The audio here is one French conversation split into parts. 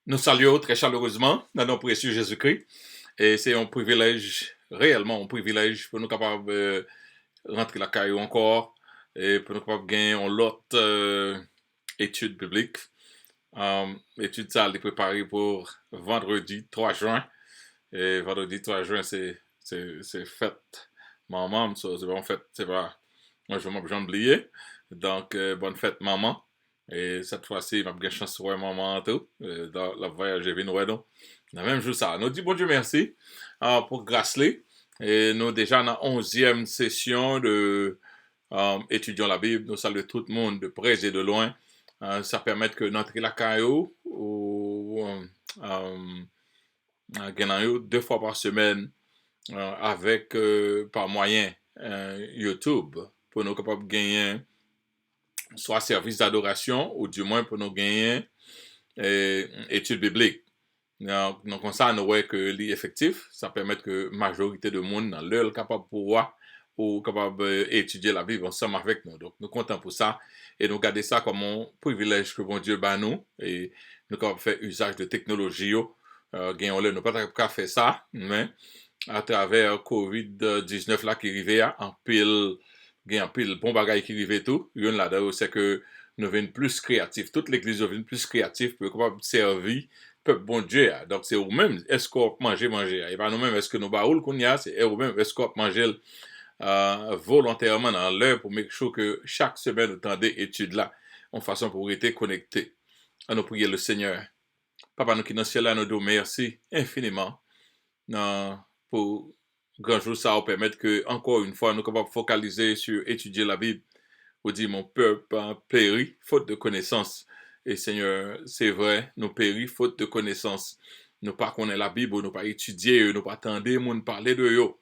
Nous saluons très chaleureusement dans notre précieux Jésus-Christ. Et c'est un privilège, réellement un privilège, pour nous capables de rentrer la caillou encore et pour nous capables de gagner l'autre étude biblique. Étude ça, elle est préparée pour vendredi 3 juin. Et vendredi 3 juin, c'est fête. Maman, ça, c'est pas en fait, c'est pas. Moi, je m'en oublié. Donc, bonne fête, maman. Et cette fois-ci, m'a bien chance de voir maman tout. Dans la voyage, j'ai vu nous donc. La même jour ça. Nous dit bon Dieu merci pour Grassley. Et nous déjà dans la 11e session de étudions la Bible. Nous saluons tout le monde de près et de loin. Ça permet que notre la caillou ou deux fois par semaine avec par moyen YouTube pour nous capables de gagner soit service d'adoration ou du moins pour nous gagner études bibliques. Donc, comme ça, nous voyons que l'effectif, ça permet que la majorité de monde dans l'heure capable de pouvoir ou capable d'étudier la Bible ensemble avec nous. Donc, nous comptons pour ça et nous garder ça comme un privilège que bon Dieu bat nous et nous capable faire usage de technologie. Nous pas qu'à faire ça, mais à travers COVID-19 là qui arrivait en pile bon bagay qui arrivait tout, yon là-dedans c'est que nous venons plus créatifs. Toute l'église vient plus créative pour capable servir peuple bon Dieu. Donc c'est vous-même est-ce qu'on manger et pas nous-mêmes est-ce que nous baoul qu'on y a, c'est vous-même est-ce qu'on manger volontairement dans l'heure pour make sure que chaque semaine vous tendez études là en façon pour être connecté. À nous prier le Seigneur. Papa nous qui dans le ciel là nous disons merci infiniment pour grand jour ça va permettre que encore une fois nous capables focaliser sur étudier la Bible. Vous dit mon peuple périt faute de connaissance. Et Seigneur, c'est vrai, nous périt faute de connaissance. Nous pas connaître la Bible, nous pas étudier, nous pas attendre moun parler de yo.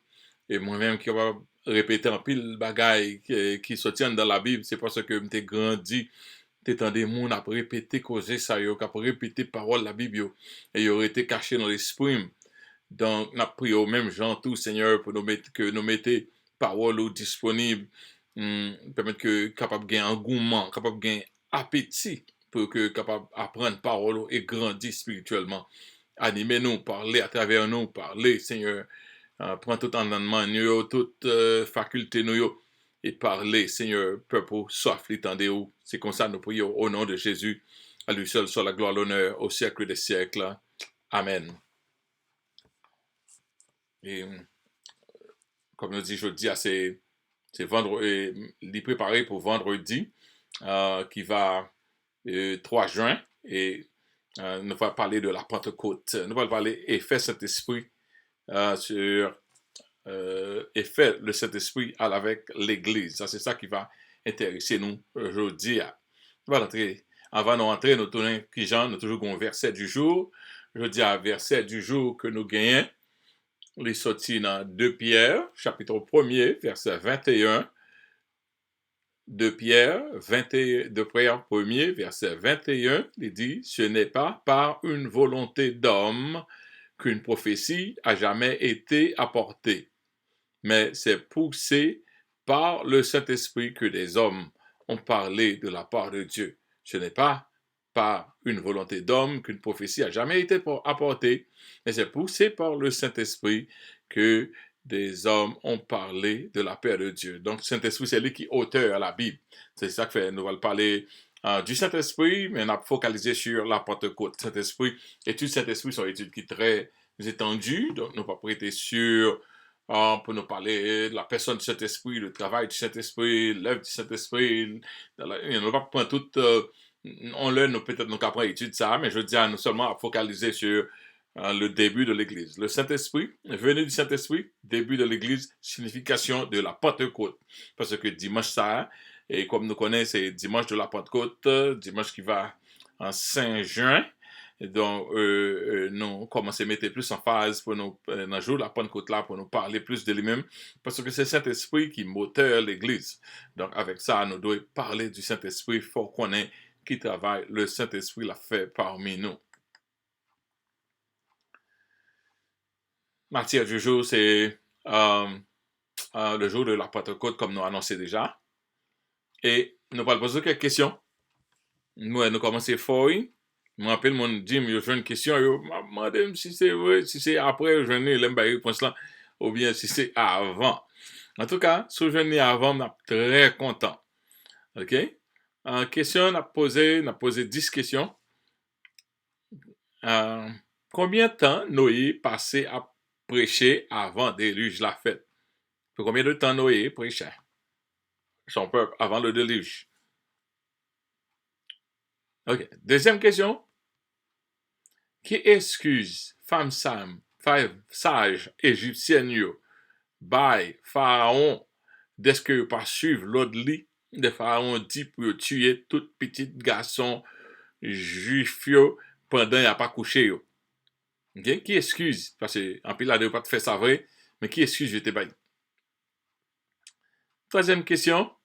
Et moi-même qui va répéter un pile bagaille qui se tiennent dans la Bible, c'est parce que m'te grandi t'étendais moun à répéter causer ça yo, qu'à répéter parole la Bible yo. Et yo été caché dans l'esprit. Donc, nous prions au même gens tout, Seigneur, pour nous mettre, que nous mettez parole disponible, permettre que capable de gagner engouement, capable de gagner appétit, pour que capable d'apprendre parole et grandir spirituellement. Animez-nous, parlez à travers nous, parlez, Seigneur. Prends tout entendement, nous, toute faculté, nous, et parlez, Seigneur, peuple, soif, l'étendez-vous. C'est comme ça, nous prions au nom de Jésus. À lui seul soit la gloire, l'honneur, au siècle des siècles. Amen. Et comme nous dit jeudi, c'est vendredi, il est préparé pour vendredi, qui va 3 juin, et nous allons parler de la Pentecôte. Nous allons parler effet Saint-Esprit sur effet le Saint-Esprit avec l'Église. Ça, c'est ça qui va intéresser nous aujourd'hui. Avant de rentrer, nous tournons qui Jean, nous toujours un verset du jour. Je dis un verset du jour que nous gagnons. Les sorti dans 2 Pierre, chapitre 1er, verset 21. 2 Pierre, 2 Pierre 1er, verset 21, il dit, ce n'est pas par une volonté d'homme qu'une prophétie a jamais été apportée, mais c'est poussé par le Saint-Esprit que des hommes ont parlé de la part de Dieu. Ce n'est pas par une volonté d'homme qu'une prophétie a jamais été apportée, mais c'est poussé par le Saint-Esprit que des hommes ont parlé de la paix de Dieu. Donc, le Saint-Esprit, c'est lui qui est auteur à la Bible. C'est ça que fait. Nous allons parler du Saint-Esprit, mais on a focalisé sur la Pentecôte. Saint-Esprit, études Saint-Esprit sont études qui sont très étendues, donc nous ne pas prêter sur pour nous parler de la personne du Saint-Esprit, le travail du Saint-Esprit, l'œuvre du Saint-Esprit. On ne va pas prendre tout on l'a, nous peut-être nous qu'après étude ça, mais je dis à nous seulement à focaliser sur le début de l'Église. Le Saint-Esprit, venue du Saint-Esprit, début de l'Église, signification de la Pentecôte. Parce que dimanche ça, et comme nous connaissons, c'est dimanche de la Pentecôte, dimanche qui va en Saint-Juin. Donc, nous commençons à mettre plus en phase pour nous, dans le jour de la Pentecôte là, pour nous parler plus de lui-même, parce que c'est le Saint-Esprit qui moteur l'Église. Donc, avec ça, nous devons parler du Saint-Esprit, il faut qu'on ait qui travaille, le Saint-Esprit l'a fait parmi nous. Matière du jour, c'est le jour de la Pentecôte, comme nous annoncé déjà. Et nous allons poser quelques questions. Nous commençons fort. Je me rappelle, mon dit, je fais une question, je me demande si c'est vrai, si c'est après, je n'ai pas réponse là, ou bien si c'est avant. En tout cas, si je n'ai avant, je suis très content. OK? En question, on a posé 10 questions. Euh, Combien de temps Noé passait à prêcher avant le déluge la fête? Pour combien de temps Noé prêchait son peuple avant le déluge? OK. Deuxième question. Qui excuse femme sage égyptienne yo, bay pharaon deske yo pas suivre l'ordre li de pharaon dit pour tuer tout petit garçon juif yo pendant y a pas couché yo. Okay? Qui excuse? Parce que en pile là de pas te faire ça vrai, mais qui excuse je te bail. Troisième question.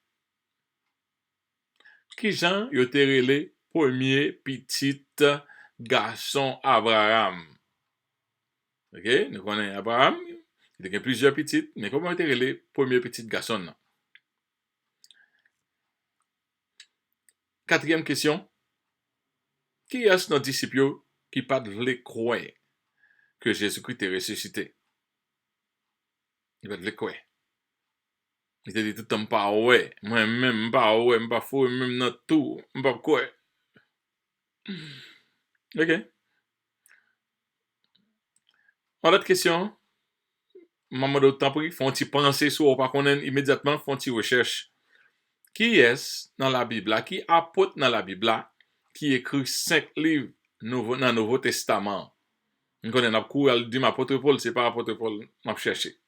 Qui Jean yo te relé premier petit garçon Abraham? OK? Nous connaissons Abraham. Il y a plusieurs petites, mais comment était les premiers petits garçons? Non? Quatrième question. Qui est notre disciple qui pas de croire que Jésus-Christ est ressuscité? Il va de croire. Il te dit tout le temps pas ouais. Moi-même, pas ouais, pas fou, même dans tout, pas quoi. OK. En autre question. Maman d'autant pris, font-ils penser sur ou pas connaître immédiatement, font-ils recherche. Qui est dans la Bible là, qui apôtre dans la Bible là, qui écrit 5 livres dans le Nouveau Testament? Nous connaissons notre cours, elle dit apôtre Paul, c'est pas apôtre Paul, m'a cherché.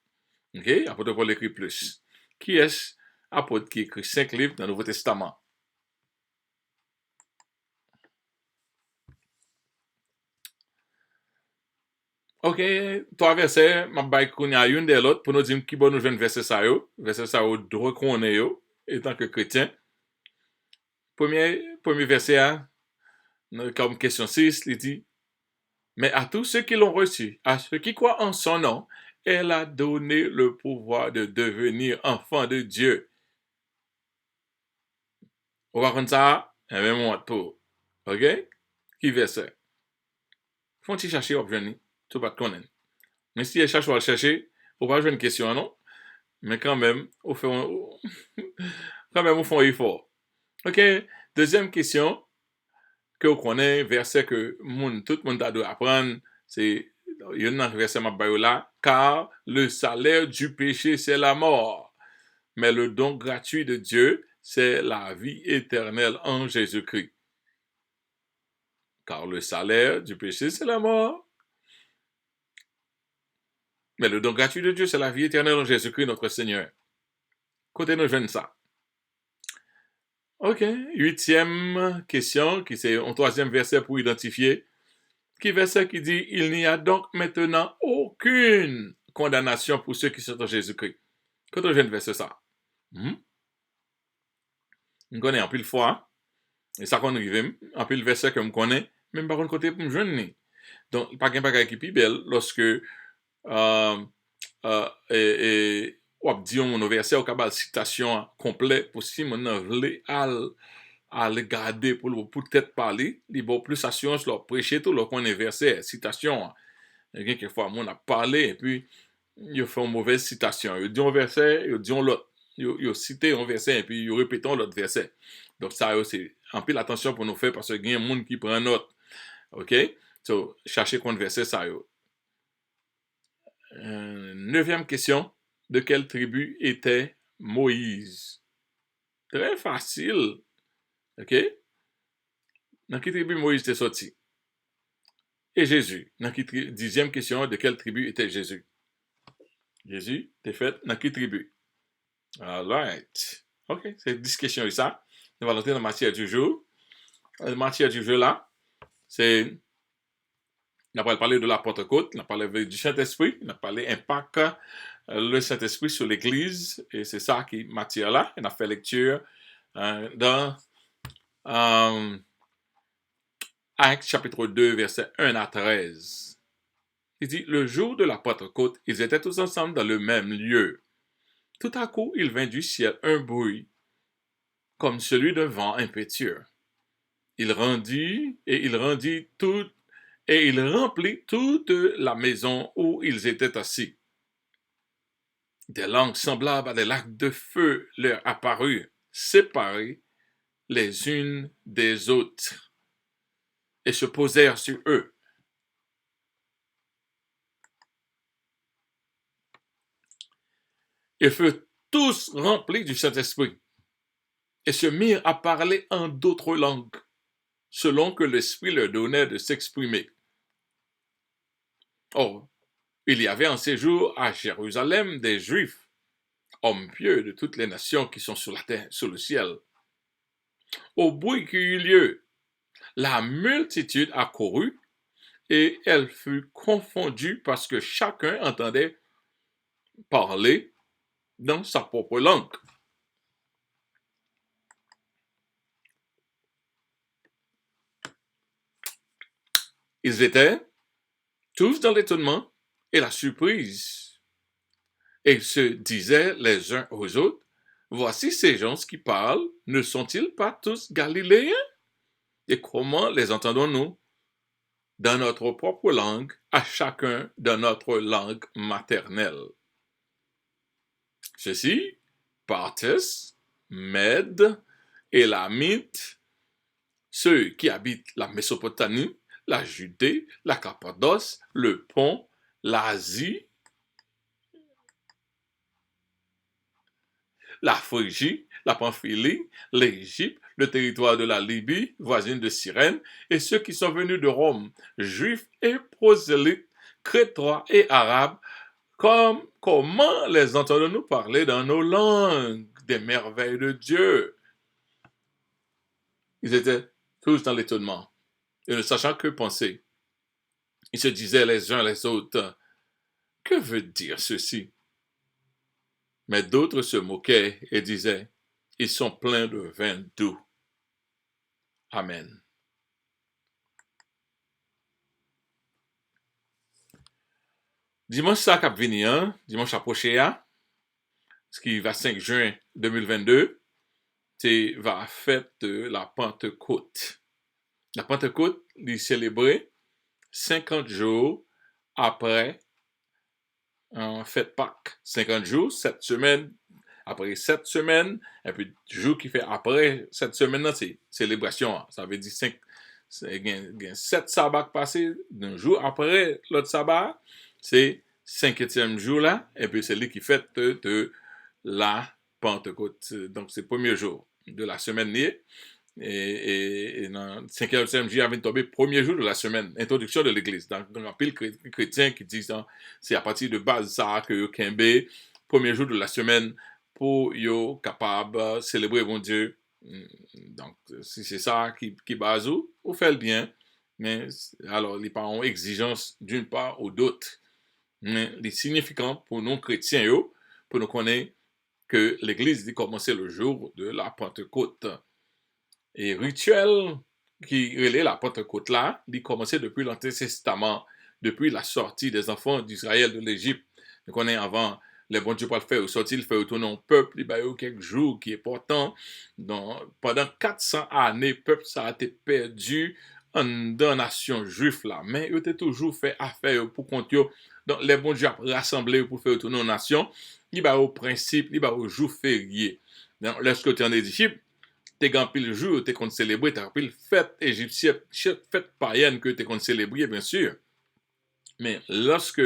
OK? Apôtre Paul écrit plus. Qui est apôtre qui écrit 5 livres dans le Nouveau Testament? OK, 3 versets, m'a bay kounya une de l'autre pour nous dire qui bon nous joindre verset ça yo. Verset ça yo droit qu'on est yo, étant que chrétien. Premier verset, comme question 6, il dit, mais à tous ceux qui l'ont reçu, à ceux qui croient en son nom, elle a donné le pouvoir de devenir enfants de Dieu. On va prendre ça, un même moment pour. OK? Qui verset? Font-ils chercher ou venir? Tout pas connaître. Mais si ils cherchent ou chercher, on va jouer une question, non? Mais quand même, on fait quand même, on fait un effort. OK? Deuxième question, que vous connaissez, verset que tout le monde a dû apprendre, c'est, il y a un verset là, car le salaire du péché, c'est la mort. Mais le don gratuit de Dieu, c'est la vie éternelle en Jésus-Christ. Car le salaire du péché, c'est la mort. Mais le don gratuit de Dieu, c'est la vie éternelle en Jésus-Christ, notre Seigneur. Côté nous jeunes ça. OK. 8e question, qui c'est un 3e verset pour identifier. Qui verset qui dit, il n'y a donc maintenant aucune condamnation pour ceux qui sont en Jésus-Christ. Quand on vient de verset ça. On connaît en pile fois. Et ça qu'on arrive, en pile verset que je connais, même par contre côté pour me joindre. Donc, pas qu'un bagage qui est belle lorsque ou dit mon verset ou capable citation complète pour si mon voulait à le garder pour peut-être parler, il bon plus assurance leur prêcher tout leur connaît verset citation. Quelquefois mon a parlé et puis il fait une mauvaise citation, il dit un verset, il dit l'autre. Il cité un verset et puis il répète l'autre verset. Donc ça c'est en pile attention pour nous faire parce qu'il y a un monde qui prend note. OK? So, cherchez qu'on verset ça yo. 9e question. De quelle tribu était Moïse? Très facile. OK? Dans quelle tribu Moïse était sorti? Et Jésus? 10e question. De quelle tribu était Jésus? Jésus était fait dans quelle tribu? All right. OK, c'est 10 questions et ça. On va rentrer dans la matière du jour. La matière du jour là, c'est on a parlé de la Pentecôte, on a parlé du Saint-Esprit, on a parlé impact le Saint-Esprit sur l'Église, et c'est ça qui matière là. On a fait lecture dans Actes chapitre 2, versets 1 à 13. Il dit, le jour de la Pentecôte, ils étaient tous ensemble dans le même lieu. Tout à coup, il vint du ciel un bruit, comme celui d'un vent impétueux, il remplit toute la maison où ils étaient assis. Des langues semblables à des lacs de feu leur apparurent, séparées les unes des autres, et se posèrent sur eux. Ils furent tous remplis du Saint-Esprit, et se mirent à parler en d'autres langues, selon que l'Esprit leur donnait de s'exprimer. Or, il y avait en séjour à Jérusalem des Juifs, hommes pieux de toutes les nations qui sont sur la terre, sur le ciel. Au bruit qui eut lieu, la multitude accourut, et elle fut confondue parce que chacun entendait parler dans sa propre langue. Ils étaient tous dans l'étonnement et la surprise, et ils se disaient les uns aux autres, voici ces gens qui parlent, ne sont-ils pas tous galiléens? Et comment les entendons-nous? Dans notre propre langue, à chacun dans notre langue maternelle. Ceux-ci, Parthes, Mèdes, Élamites, ceux qui habitent la Mésopotamie, la Judée, la Cappadoce, le Pont, l'Asie, la Phrygie, la Pamphylie, l'Égypte, le territoire de la Libye, voisine de Cyrène, et ceux qui sont venus de Rome, juifs et prosélytes, crétois et arabes, comment les entendons-nous parler dans nos langues des merveilles de Dieu? Ils étaient tous dans l'étonnement, et ne sachant que penser. Ils se disaient les uns les autres, que veut dire ceci? Mais d'autres se moquaient et disaient, ils sont pleins de vin doux. Amen. Dimanche ça cap vini, dimanche approché, ce qui va 5 juin 2022, c'est va fête de la Pentecôte. La Pentecôte est célébrée 50 jours après fête Pâques. 50 jours, 7 semaines, après 7 semaines, et puis le jour qui fait après cette semaine, c'est célébration. Ça veut dire 7 sabbats passés, d'un jour après l'autre sabbat, c'est 5e jour là, et puis c'est lui qui fête de la Pentecôte. Donc c'est le premier jour de la semaine liée. Et dans le 5e jour, vient tomber premier jour de la semaine, introduction de l'Église. Donc, il y a pile chrétiens qui disent c'est à partir de base ça que Kembe, premier jour de la semaine, pour yo capable célébrer mon Dieu. Donc, si c'est ça qui base ou fait le bien. Mais alors, les parents ont exigence d'une part ou d'autre. Mais les significants pour nous chrétiens, pour nous connaître que l'Église dit commencer le jour de la Pentecôte. Et rituel qui relève la Pentecôte là, il commençait depuis l'Ancien Testament, depuis la sortie des enfants d'Israël de l'Égypte. Donc on est avant, les bons Dieu pas le faire sortir, il fait retourner au peuple, il y a eu quelques jours qui est important. Donc, pendant 400 années, le peuple ça a été perdu dans la nation juive là, mais il a toujours fait affaire pour compte. Donc les bons Dieu rassemblés pour faire retourner aux nations, il y a au principe, il y a au jour férié. Donc lorsque tu es en Égypte, t'es gampé le jour, t'es qu'on célébrer, t'as gampé fête égyptienne, fête païenne que t'es qu'on célébrer, bien sûr. Mais lorsque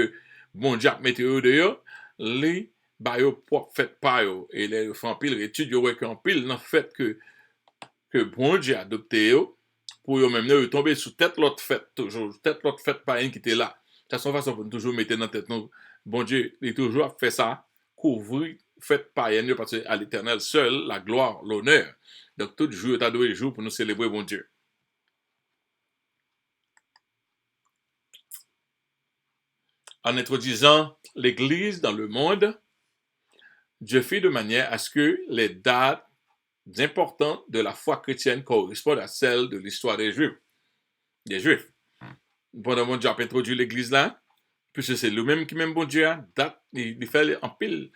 bon Dieu mette eux dehors, les bayo propre fête pa yo, et les font pile étude yo ouais qu'en pile dans fait que bon Dieu adopté yo pour yo même yo tomber sous tête l'autre fête toujours, tête l'autre fête païenne qui était là. De toute façon pour toujours mettre dans tête nous bon Dieu, il toujours fait ça, couvrir fête païenne parce que à l'Éternel seul la gloire, l'honneur. Donc, tout jour est adoré jour pour nous célébrer bon Dieu. En introduisant l'Église dans le monde, Dieu fait de manière à ce que les dates importantes de la foi chrétienne correspondent à celles de l'histoire des Juifs. Pendant que Dieu a introduit l'Église là, puisque c'est lui-même qui même bon Dieu, il fait en pile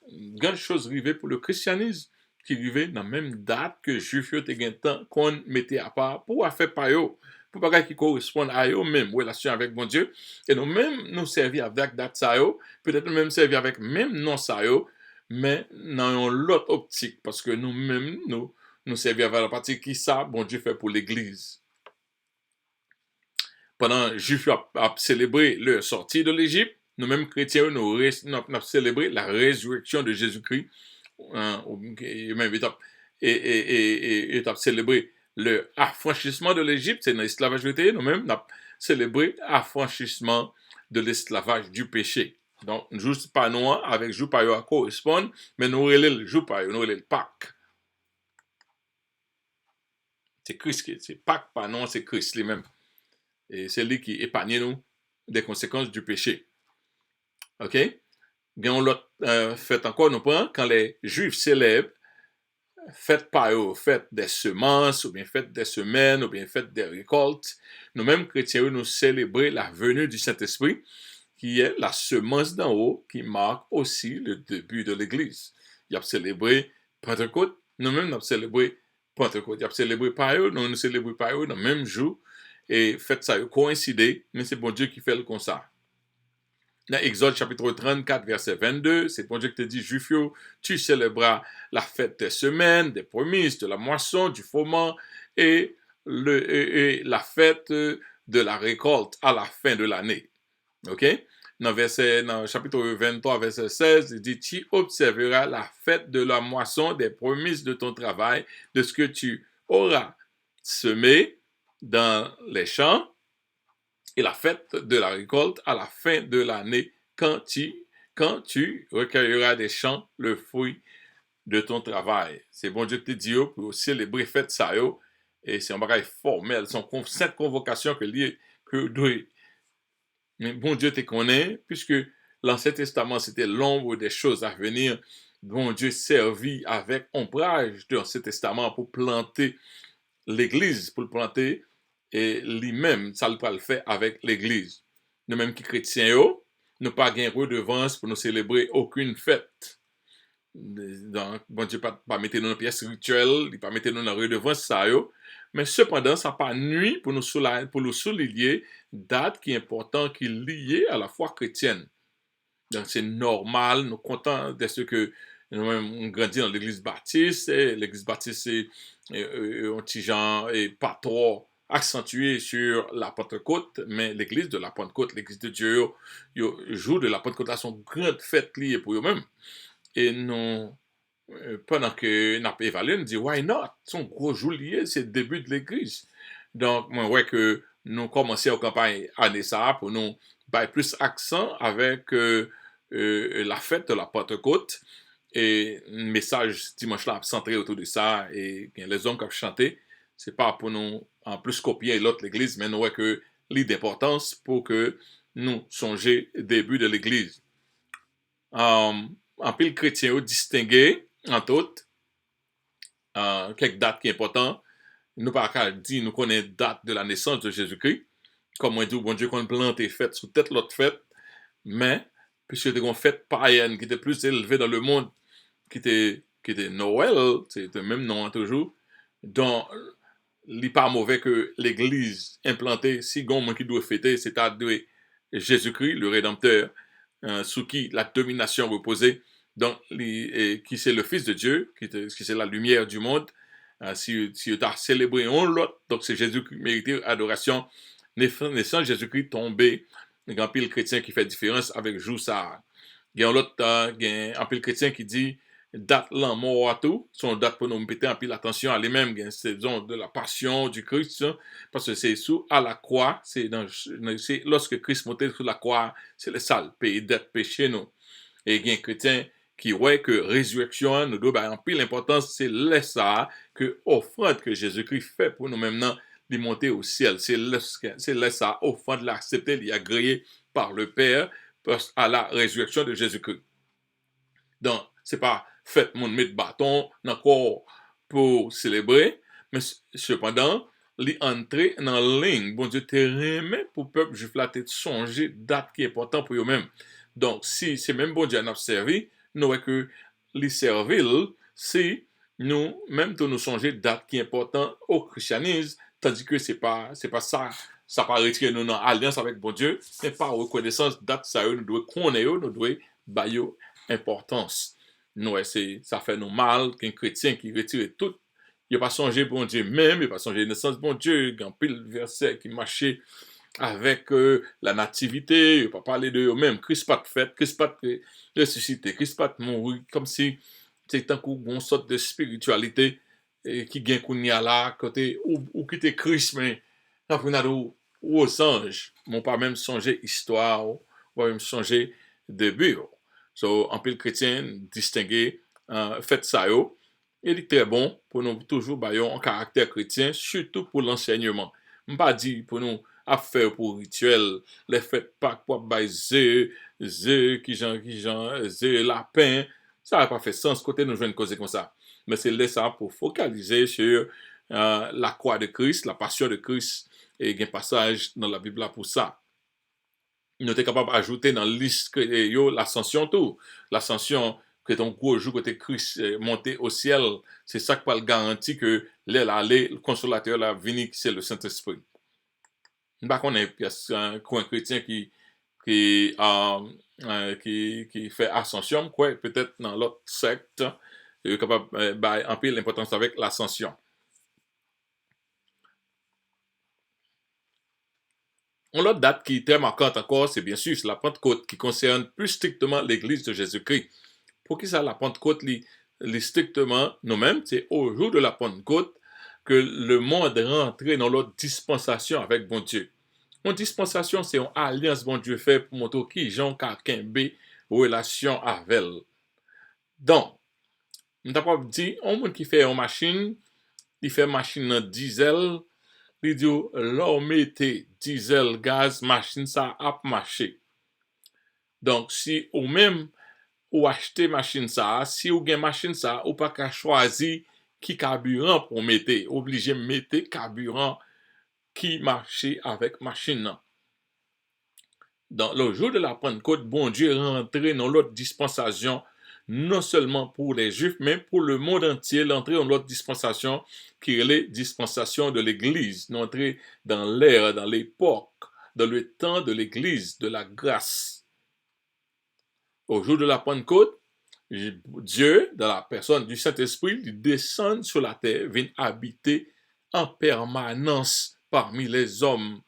grande chose arrivée pour le christianisme. qui arrivait dans la même date que Juif yo te gen temps qu'on mettait à part pour faire par eux, pour bagay qui correspond à eux même relation avec bon Dieu. Et nous même nous servir avec date ça yo, peut-être nous même servir avec même non ça yo, mais dans l'autre optique parce que nous-mêmes nous servir avec la partie qui ça bon Dieu fait pour l'église. Pendant que les Juifs ont célébré leur sortie de l'Égypte, nous-mêmes chrétiens, nous avons célébré la résurrection de Jésus-Christ. Et avons célébré le affranchissement de l'Égypte, c'est dans l'esclavage nous-mêmes, nous avons célébré l'affranchissement de l'esclavage du péché. Donc, juste pas nous, avec jour par jour correspond, mais nous relèvons le jour par jour, nous relèvons le Pâques. C'est Christ, c'est Pâques, pas non, c'est Christ lui-même. Et c'est lui qui épargne nous des conséquences du péché. Ok? Bien, l'autre fait encore, nous prenons quand les Juifs célèbrent fête par eux, fête des semences, ou bien fête des semaines, ou bien fête des récoltes. Nous-mêmes, chrétiens, nous célébrons la venue du Saint-Esprit, qui est la semence d'en haut, qui marque aussi le début de l'Église. Il a célébré Pentecôte, nous-mêmes, nous avons célébré Pentecôte. Il a célébré par eux, nous célébrons par eux dans le même jour. Et faites ça coïncider, mais c'est bon Dieu qui fait le comme ça. Dans Exode chapitre 34, verset 22, c'est bon Dieu qui te dit, Juif, tu célébreras la fête des semaines, des prémices, de la moisson, du foment et la fête de la récolte à la fin de l'année. Ok? Dans chapitre 23, verset 16, il dit, tu observeras la fête de la moisson, des prémices de ton travail, de ce que tu auras semé dans les champs, et la fête de la récolte à la fin de l'année, quand tu recueilleras des champs le fruit de ton travail. C'est bon Dieu te dit pour célébrer fête ça et c'est un bagage formel, cette convocation que doit. Mais bon Dieu te connaît, puisque l'Ancien Testament c'était l'ombre des choses à venir. Bon Dieu servit avec ombrage de l'Ancien Testament pour planter l'Église, pour le planter, et lui-même, ça le fait avec l'Église. Nous-mêmes qui chrétiens, nous pas gain redevance pour nous célébrer aucune fête. Donc, bon Dieu, pas mettre nous dans une pièce rituelle, il pas mettre nous dans redevance, ça, mais cependant, ça pas nuit pour nous souligner date qui est importante, qui est liée à la foi chrétienne. Donc, c'est normal, nous contents de ce que nous-mêmes, on grandit dans l'église baptiste, et l'église baptiste, c'est un petit genre, et pas trop accentué sur la Pentecôte, mais l'église de la Pentecôte, l'église de Dieu, le jour de la Pentecôte, a son grande fête liée pour eux-mêmes. Et nous, pendant que nous avons évalué, nous dit why not? Son gros jour lié, c'est le début de l'église. Donc, moi, ouais, que nous commençons en campagne année ça pour nous mettre plus accent avec la fête de la Pentecôte. Et un message dimanche là centré autour de ça. Et les hommes qui ont chanté, c'est pas pour nous en plus copier l'autre l'église, mais nous ouais que l'idée d'importance pour que nous songions début de l'église. En pile chrétien distingué, entre autres, quelques dates qui sont importantes. Nous pas qu'à dire, nous connaissons la date de la naissance de Jésus-Christ. Comme on dit, bon Dieu, qu'on plante et fête sous tête l'autre fête. Mais, puisque c'était une fête païenne qui était plus élevée dans le monde, qui était Noël, c'était le même nom toujours. Donc, il n'est pas mauvais que l'Église implantée, si gon qui doit fêter, c'est-à-dire Jésus-Christ, le Rédempteur, sous qui la domination reposait, donc, qui c'est le Fils de Dieu, qui c'est la lumière du monde. Si tu as célébré un l'autre, donc c'est Jésus qui méritait adoration. Naissant Jésus-Christ tombé, il y a un pile chrétien qui fait différence avec jour ça. Il y a un pile chrétien qui dit date là mort à tout, son date pour nous mettre un pile attention à lui-même, c'est de la passion du Christ, parce que c'est sous à la croix, c'est lorsque Christ montait sur la croix, c'est le sale pays d'être péché nous. Et il y a un chrétien qui voit que résurrection nous doit en pile l'importance, c'est ça que offrande que Jésus-Christ fait pour nous maintenant de monter au ciel, c'est ça offrande l'accepter, l'y agréer par le Père à la résurrection de Jésus-Christ. Donc, c'est pas faites mon mettre bâton encore pour célébrer, mais cependant, les entrer dans la ligne, bon Dieu te remet pour le peuple juif là, te songer date qui est importante pour eux-mêmes. Donc, si c'est même bon Dieu n'a servi, nous voyons que les servir, si nous, même de nous songer date qui est important au christianisme, tandis que c'est pas ça, ça pas retirer nous dans alliance avec bon Dieu, mais par reconnaissance date ça nous doit connaître, nous doit bailler importance. Nous, ça fait nous mal qu'un chrétien qui retire tout, il n'a pas songé bon Dieu même, il n'a pas songé naissance bon Dieu, il y a un pile verset qui marchait avec la nativité, il n'a pas parlé de eux-mêmes, Christ pas de fête, Christ pas de ressuscité, Christ pas de mourir, comme si c'est un coup une sorte de spiritualité qui gagne kounya là côté ou qui était Christ mais après on a aux anges m'ont pas même songé histoire ou pas même songé début so en pile chrétien distinguer fait ça yo il est très bon pour nous toujours bailler un caractère chrétien surtout pour l'enseignement pas dit pour nous à faire pour rituel les fêtes Pâques pour baiser qui genre lapin ça n'a pas fait sens côté nous jouons causer comme ça. Mais c'est là ça pour focaliser sur la croix de Christ, la passion de Christ. Et il y a un passage dans la Bible là pour ça. Nous sommes capables d'ajouter dans la liste l'ascension tout. L'ascension, que ton gros jour côté Christ monté au ciel, c'est ça qui va le garantir que le consolateur là venu, c'est le Saint-Esprit. Par contre, il y a un chrétien qui fait ascension, quoi, peut-être dans l'autre secte, il est capable en pile l'importance avec l'ascension. L'autre date qui est très marquante encore, c'est bien sûr la Pentecôte qui concerne plus strictement l'Église de Jésus-Christ. Pour qui ça, la Pentecôte, strictement nous-mêmes, c'est au jour de la Pentecôte que le monde est rentré dans l'autre dispensation avec bon Dieu. Une dispensation, c'est une alliance bon Dieu fait pour montrer qui Jean Kakembe relation avec elle. Donc, on t'a pas dit, on monde qui fait une machine, il fait machine dans diesel, il dit, là, mettez diesel, gaz, machine, ça a marché. Donc, si ou même, ou acheter machine ça, si ou gen machine ça, ou pas qu'à choisir qui carburant pour mettre, obligé mettre carburant qui marche avec machine. Dans le jour de la Pentecôte, bon Dieu est rentré dans l'autre dispensation, non seulement pour les Juifs, mais pour le monde entier, l'entrée dans l'autre dispensation, qui est la dispensation de l'Église, l'entrée dans l'ère, dans l'époque, dans le temps de l'Église, de la grâce. Au jour de la Pentecôte, Dieu, dans la personne du Saint-Esprit, il descend sur la terre, vient habiter en permanence parmi les hommes.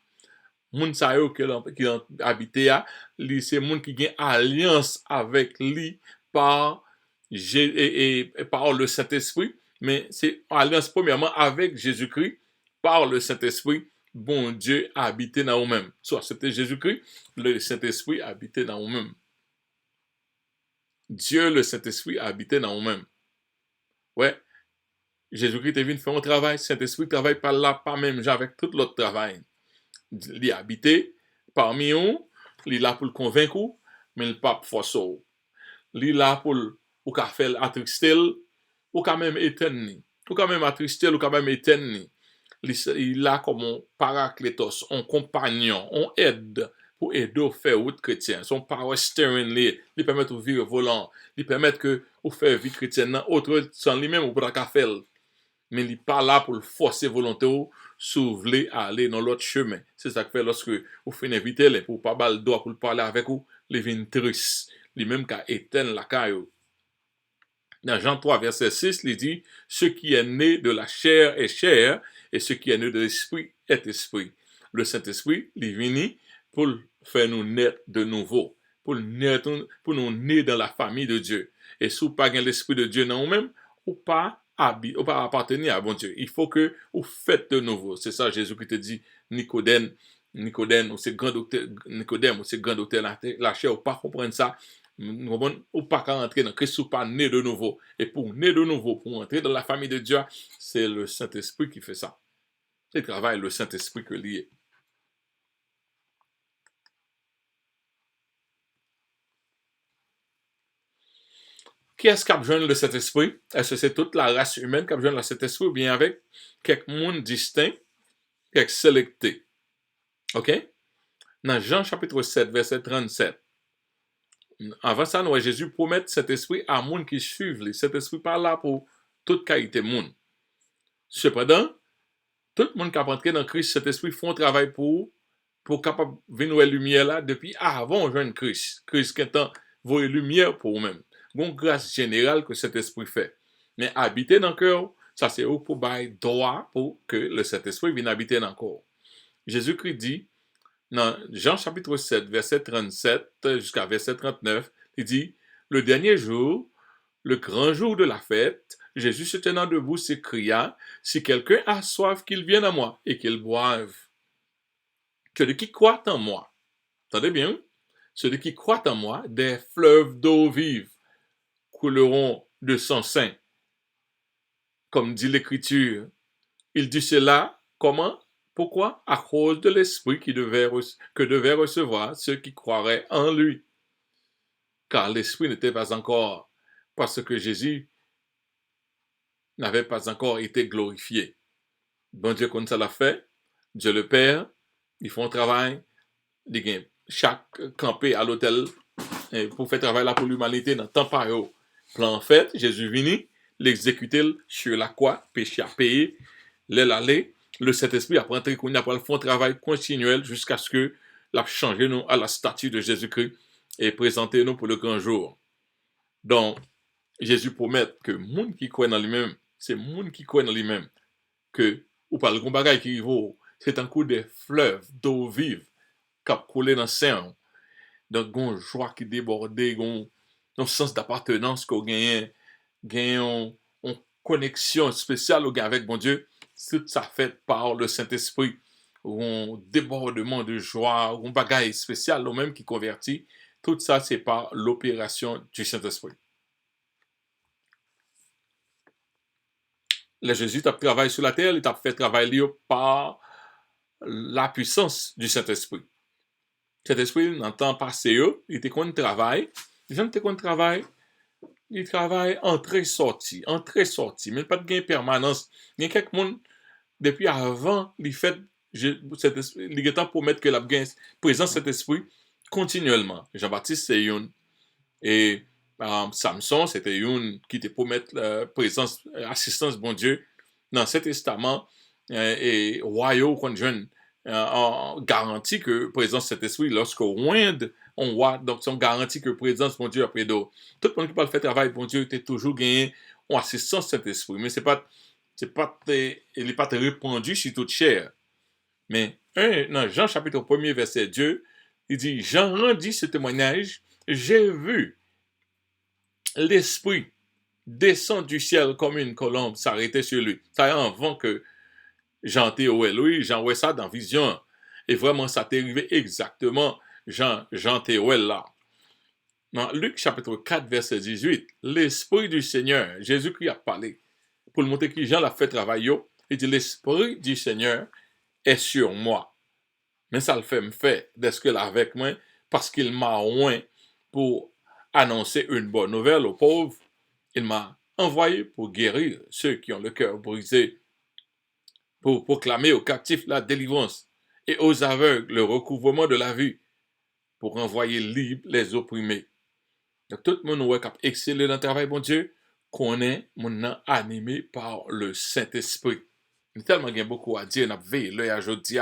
Moun sa yo qui habite a, c'est moun qui gen alliance avec lui par par le Saint-Esprit, mais c'est alliance premièrement avec Jésus-Christ par le Saint-Esprit. Bon Dieu a habité dans nous-mêmes. Soit c'était Jésus-Christ, le Saint-Esprit a habité dans nous-mêmes. Dieu, le Saint-Esprit, a habité dans nous-mêmes. Ouais, Jésus-Christ est venu faire un travail, Saint-Esprit travaille pas là, pas même avec tout l'autre travail. Il a habité parmi nous, il est là pour le convaincre, mais il pas forcer. Il est là pour faire attrister, ou quand même éteindre. Ou quand même attrister, ou quand même éteindre. Il est là comme un paraclétos, un compagnon, un aide pour aider à faire route chrétien. Son power steering, il permet de vivre volant, il permet que vous faire vie chrétienne, autre sans lui-même, ou pas qu'à faire. Mais il n'est pas là pour le forcer volontairement si vous voulez aller dans l'autre chemin. C'est ça que fait lorsque vous faites inviter pour pas le droit pour parler avec vous, les vins triste. Les mêmes qu'à éteindre la caillou. Dans Jean 3, verset 6, il dit, ce qui est né de la chair est chair, et ce qui est né de l'esprit est esprit. Le Saint-Esprit, il est venu pour faire nous naître de nouveau, pour nous naître dans la famille de Dieu. Et si vous n'avez pas l'esprit de Dieu dans vous-même, ou pas appartenir à bon Dieu. Il faut que vous faites de nouveau. C'est ça Jésus qui te dit, Nicodème, ou c'est grand docteur, Nicodème, ou c'est grand docteur la chair, ou pas comprendre ça. Ou pas qu'à entrer dans Christ, ou pas né de nouveau. Et pour naître de nouveau, pour entrer dans la famille de Dieu, c'est le Saint-Esprit qui fait ça. C'est le travail, le Saint-Esprit que lié. Qui est-ce qui a besoin de cet esprit? Est-ce que c'est toute la race humaine qui a besoin de cet esprit ou bien avec quelques mondes distincts, quelques sélectés? OK? Dans Jean chapitre 7, verset 37, avant ça, nous Jésus promet cet esprit à monde qui suivent. Cet esprit pas là pour toute qualité monde. Cependant, tout le monde qui a rentré dans Christ, cet esprit font un travail pour capable venir la lumière là depuis avant jeune Christ. Christ qui est voie lumière pour vous-même. Une grâce générale que cet esprit fait. Mais habiter dans le cœur, ça c'est pour bailler droit pour que le Saint-Esprit vienne habiter dans le corps. Jésus-Christ dit, dans Jean chapitre 7, verset 37 jusqu'à verset 39, il dit, le dernier jour, le grand jour de la fête, Jésus se tenant debout s'écria, si quelqu'un a soif, qu'il vienne à moi et qu'il boive. Celui qui croit en moi, entendez bien, celui qui croit en moi, des fleuves d'eau vive couleront de son sein. Comme dit l'Écriture, il dit cela, comment? Pourquoi? À cause de l'Esprit que devaient recevoir ceux qui croiraient en lui. Car l'Esprit n'était pas encore, parce que Jésus n'avait pas encore été glorifié. Bon Dieu, comme ça l'a fait, Dieu le Père, ils font un travail, chaque campé à l'hôtel pour faire travail là pour l'humanité dans le temps par eux. Plan en fait, Jésus vini, l'exécuter sur la croix, péché à payer, l'aller, le Saint-Esprit a rentré qu'on a pas le fond travail continuel jusqu'à ce que l'a changé nous à la statue de Jésus-Christ et présenter nous pour le grand jour. Donc, Jésus promet que le monde qui croit dans lui-même, c'est le monde qui croit dans lui-même, que, ou pas le grand bagage qui vaut, c'est un coup de fleuve d'eau vive qui a coulé dans le sein. Donc, une joie qui déborde, un sens d'appartenance qu'on gagne, une connexion spéciale avec mon Dieu, tout ça fait par le Saint-Esprit, un débordement de joie, un bagage spécial, le même qui convertit, tout ça c'est par l'opération du Saint-Esprit. Le Jésus a travaillé sur la terre, il a fait travailler par la puissance du Saint-Esprit. Saint-Esprit, dans le temps passé, il était qu'on travaille, les gens étaient qu'on travaille, il travaille entrée-sortie, mais pas de gain permanence. Il y a quelques monde depuis avant, il fait il est pour mettre que la présence cet esprit continuellement. Jean-Baptiste c'est une et Samson c'était une qui était pour mettre la présence assistance bon Dieu dans cet testament et royaume qu'on jeune en garantie que présence cet esprit lorsque on voit donc son garantie que présence bon Dieu après d'eau. Tout le monde qui parle fait travail bon Dieu était toujours gagné en assistance cet esprit mais il n'est pas répandu sur toute chair. Mais dans Jean chapitre 1er verset 2, il dit, Jean rendit ce témoignage, j'ai vu l'Esprit descendre du ciel comme une colombe s'arrêter sur lui. Ça y est avant que Jean Théoël, oui, Jean voit ça dans Vision. Et vraiment, ça t'est arrivé exactement, Jean Théoël là. Dans Luc chapitre 4 verset 18, l'Esprit du Seigneur, Jésus-Christ a parlé, pour le montrer que Jean l'a fait travailler, il dit, l'Esprit du Seigneur est sur moi. Mais ça le fait me faire d'être là avec moi parce qu'il m'a oint pour annoncer une bonne nouvelle aux pauvres. Il m'a envoyé pour guérir ceux qui ont le cœur brisé, pour proclamer aux captifs la délivrance et aux aveugles le recouvrement de la vue, pour envoyer libres les opprimés. Donc tout le monde qui a excellé dans le travail, bon Dieu, qu'on est maintenant animé par le Saint-Esprit. Il y a tellement beaucoup à dire, nous veillons l'œil à aujourd'hui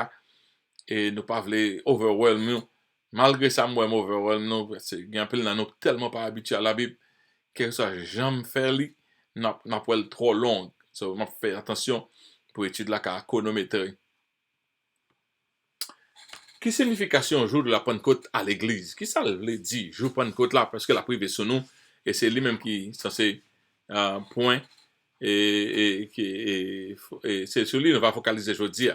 et nous ne pas voulons overwhelm. Malgré ça, moi, overwhelm, nous, parce que nous tellement pas habitués à la Bible, que ça, j'aime faire, nous pas trop long. So, on fait attention pour étudier la chronométrie. Quelle signification jour de la Pentecôte à l'église? Qui ça veut dire, jour de Pentecôte là, parce que la privé sur nous, et c'est lui-même qui est censé point, et c'est sur lui qu'on va focaliser aujourd'hui.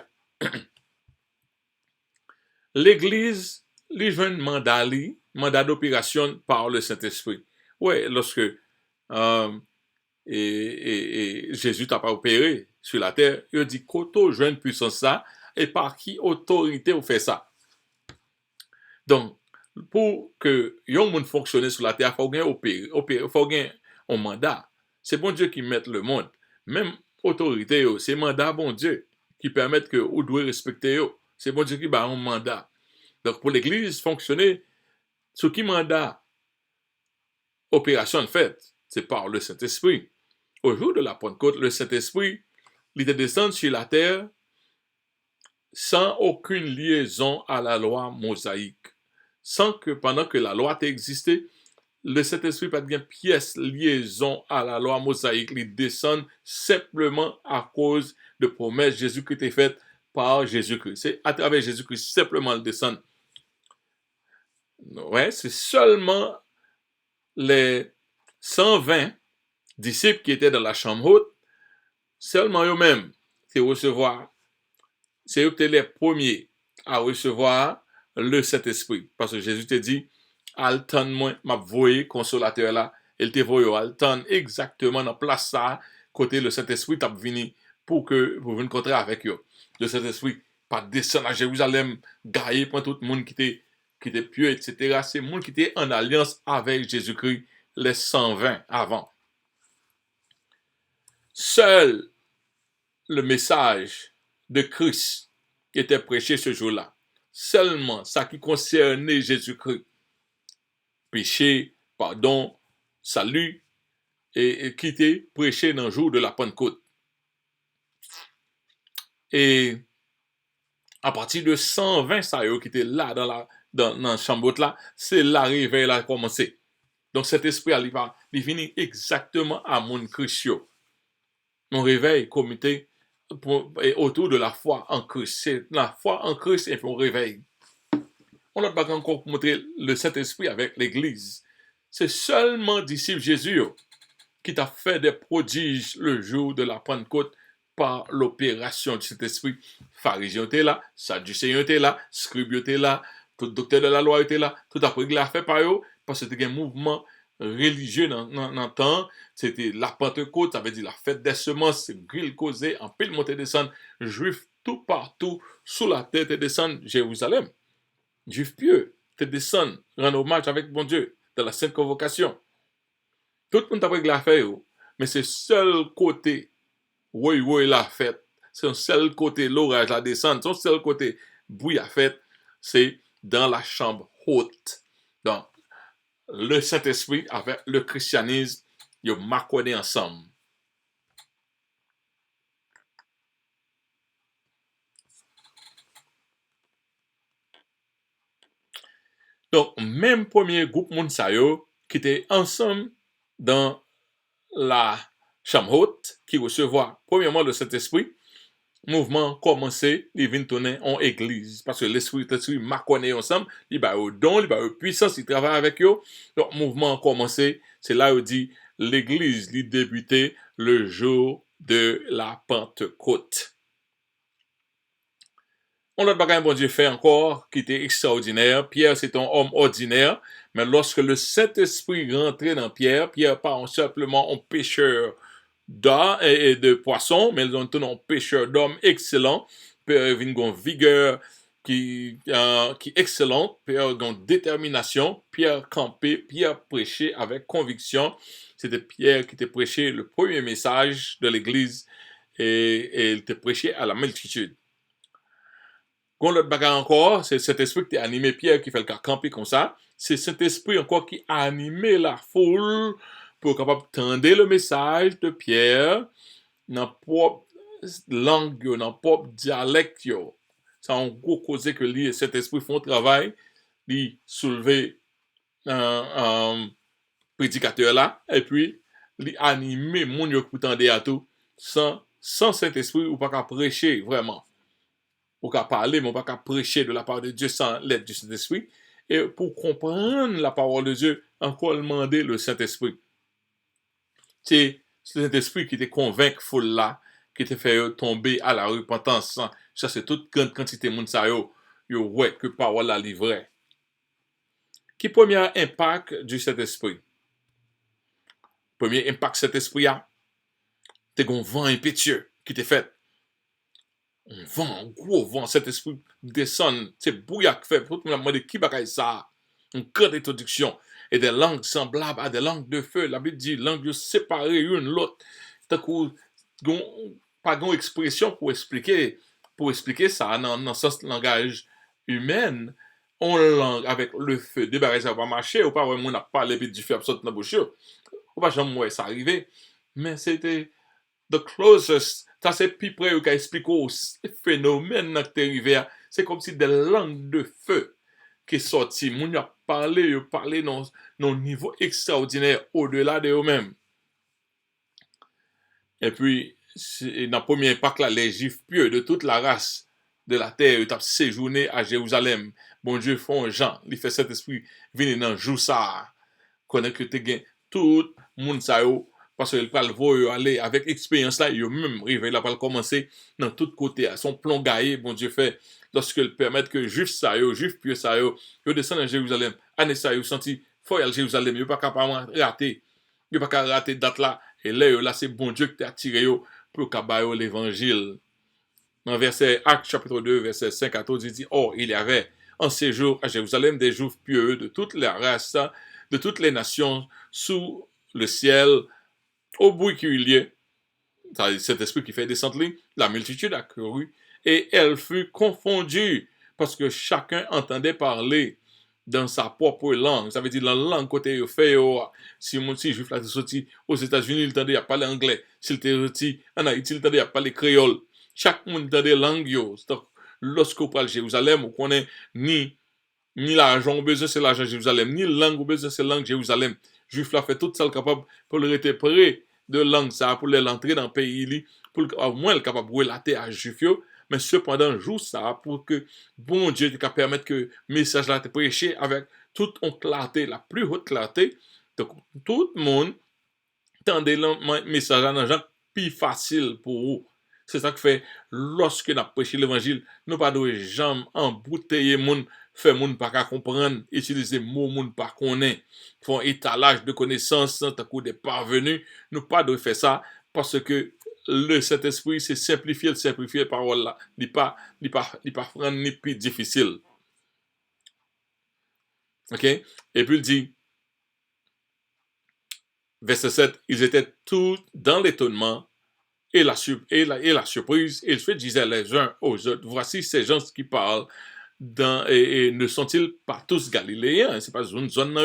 L'église, les jeunes mandat d'opération par le Saint-Esprit. Oui, lorsque Jésus t'a pas opéré sur la terre, il dit qu'auto jeune puissance ça, et par qui autorité on fait ça. Donc, pour que yon monde fonctionne sur la terre, il faut gagner opérer, faut gagner un mandat. C'est bon Dieu qui met le monde. Même autorité, c'est mandat bon Dieu qui permet que vous devez respecter. C'est bon Dieu qui a un mandat. Donc, pour l'église, fonctionner, ce qui mandat opération faite, c'est par le Saint-Esprit. au jour de la Pentecôte, le Saint-Esprit, il était descendu sur la terre sans aucune liaison à la loi mosaïque. Sans que pendant que la loi existait, le Saint-Esprit pas de pièce liaison à la loi mosaïque. Il descend simplement à cause de promesses Jésus qui étaient faites par Jésus-Christ. C'est à travers Jésus-Christ simplement le descend. Ouais, c'est seulement les 120 disciples qui étaient dans la chambre haute, seulement eux-mêmes, c'est recevoir, c'est eux qui étaient les premiers à recevoir le Saint-Esprit. Parce que Jésus te dit, Altan moi, m'a voyé consolateur là, il te voyé Altan exactement dans place ça, côté le Saint-Esprit t'a venu pour venir rencontrer avec eux. Le Saint-Esprit pas descendre à Jérusalem, gailler pour tout le monde qui était pieux, etc. C'est le monde qui était en alliance avec Jésus-Christ, les 120 avant. Seul le message de Christ qui était prêché ce jour-là, seulement ça qui concernait Jésus-Christ, péché, pardon, salut, et qui était prêché dans le jour de la Pentecôte. Et à partir de 120 ça qui étaient là dans la chambre là, c'est là le réveil a commencé. Donc cet esprit il finit exactement à mon Christ. Mon réveil comité autour de la foi en Christ. C'est la foi en Christ et mon réveil. On n'a pas encore montré le Saint-Esprit avec l'Église. C'est seulement disciple Jésus qui t'a fait des prodiges le jour de la Pentecôte par l'opération du Saint-Esprit. Pharisiens étaient là, Sadducéens étaient là, Scribes étaient là, tout docteur de la loi était là, tout après il a fait par eux, parce que c'était un mouvement religieux dans le temps, c'était la Pentecôte, ça veut dire la fête des semences, c'est grille causée, en pile montée descendre, juifs tout partout, sous la tête et descendre Jérusalem. Juifs pieux, te descendre, rendre hommage avec bon Dieu, dans la sainte convocation. Tout le monde après la fait, mais c'est seul côté, oui, la fête, c'est un seul côté, l'orage, la descente, son seul côté, bruit la fête, c'est dans la chambre haute. Donc, le Saint-Esprit avec le christianisme, ils m'accordent ensemble. Donc, même premier groupe Mounsayo qui était ensemble dans la chambre haute, qui recevait premièrement le Saint-Esprit, mouvement commencé, il vient tourner en église. Parce que l'esprit m'a connaît ensemble, il va au don, il va au puissance, il travaille avec eux. Donc, mouvement commencé, c'est là où dit l'église, il débutait le jour de la Pentecôte. On a bagage bon Dieu fait encore, qui était extraordinaire. Pierre, c'est un homme ordinaire, mais lorsque le Saint-Esprit rentrait dans Pierre, Pierre pas simplement un pêcheur d'or et de poissons, mais ils ont un pêcheur d'hommes excellent. Pierre a une vigueur qui est excellente. Pierre a une détermination. Pierre campé, Pierre prêchait avec conviction. C'était Pierre qui était prêché le premier message de l'Église et il était prêché à la multitude. Quand l'autre bagarre encore, c'est cet esprit qui a animé Pierre qui fait le cas camper comme ça. C'est cet esprit encore qui a animé la foule pour capable tendre le message de Pierre dans propre langue, dans propre dialecte. Ça a encore causé que lui et cet esprit font travail, lui soulever un prédicateur là, et puis lui animer mon yo pour tendre à tout. Sans cet esprit, ou pas qu'à prêcher vraiment. Ou qu'à parler, mais on pas qu'à prêcher de la part de Dieu sans l'aide du Saint-Esprit. Et pour comprendre la parole de Dieu, encore demander le Saint-Esprit. C'est le Saint-Esprit qui te convainc foule là, qui te fait tomber à la repentance. Ça, c'est toute grande quantité de monde ça yo ouais que parole la livre. Qui premier impact du Saint-Esprit? Premier impact Saint-Esprit a, t'es un vent impétueux qui te fait. Un vent, un gros vent, cet esprit descend, c'est bouillac fait, tout le monde a demandé qui bagaille ça. Une grande introduction. Et des langues semblables à des langues de feu. La Bible dit, langues séparées l'une l'autre. Tant qu'on pas une expression pour expliquer ça dans le sens langage humain. On langue avec le feu, débarrasser ça va marcher, ou pas vraiment on a parlé du feu absolument dans la bouche. Ou pas jamais ça arriver. mais c'était the closest, ça c'est plus près qu'à expliquer au phénomène qui est arrivé. C'est comme si des langues de feu qui sont sorties. Moun a parlé dans un niveau extraordinaire au-delà de eux-mêmes. Et puis, dans le premier impact, là, les juifs pieux de toute la race de la terre, ils ont séjourné à Jérusalem. Bon Dieu, font Jean, il fait cet esprit venir dans Joussa, connaît que tu gagnes tout le monde ça yo, parce qu'il parle voyer aller avec expérience là, il même arrivé là pour commencer dans tout côté, son plan gaillé, bon Dieu fait lorsque il permet que juif ça yo, juif pieux ça yo descendent à Jérusalem, année ça yo senti faut aller à Jérusalem, il pas capable rater. Il pas capable rater date là et là c'est bon Dieu qui t'a attiré yo pour cabayo l'évangile. Dans verset Actes chapitre 2 verset 5 à 14 il dit oh, il y avait en séjour à Jérusalem des juifs pieux de toutes les races, de toutes les nations sous le ciel, au bruit qu'il y ait, cet esprit qui fait descendre la multitude accourut et elle fut confondue parce que chacun entendait parler dans sa propre langue. Ça veut dire la langue côté fait si mon petit juif là sorti aux États-Unis, il entendait parler anglais. S'il était sorti en Haïti, il entendait parler créole. Chaque monde entendait langue yo. Lorsqu'on parle de Jérusalem, on connaît ni l'argent au besoin c'est l'argent de Jérusalem, ni langue au besoin c'est langue de Jérusalem. Juif là fait tout ça capable pour le rester près de langue ça pour l'entrer dans le pays pour au moins le capable de relater à juif yo, mais cependant joue ça pour que bon Dieu te permettre que le message là te prêché avec toute une clarté, la plus haute clarté. Donc tout le monde tendait le message là dans genre plus facile pour vous. C'est ça que fait lorsque nous prêché l'évangile, nous pas de jamais embouteiller moun, faire moun pas qu'à comprendre, utiliser mots moun pas connaît, font étalage de connaissances tant que des parvenus, nous pas de faire ça parce que le Saint-Esprit c'est simplifier la parole là, il pas rendre ni plus difficile. OK? Et puis il dit verset 7, ils étaient tous dans l'étonnement et la surprise, ils se disaient les uns aux autres, voici ces gens qui parlent, et ne sont-ils pas tous galiléens? C'est pas une zone.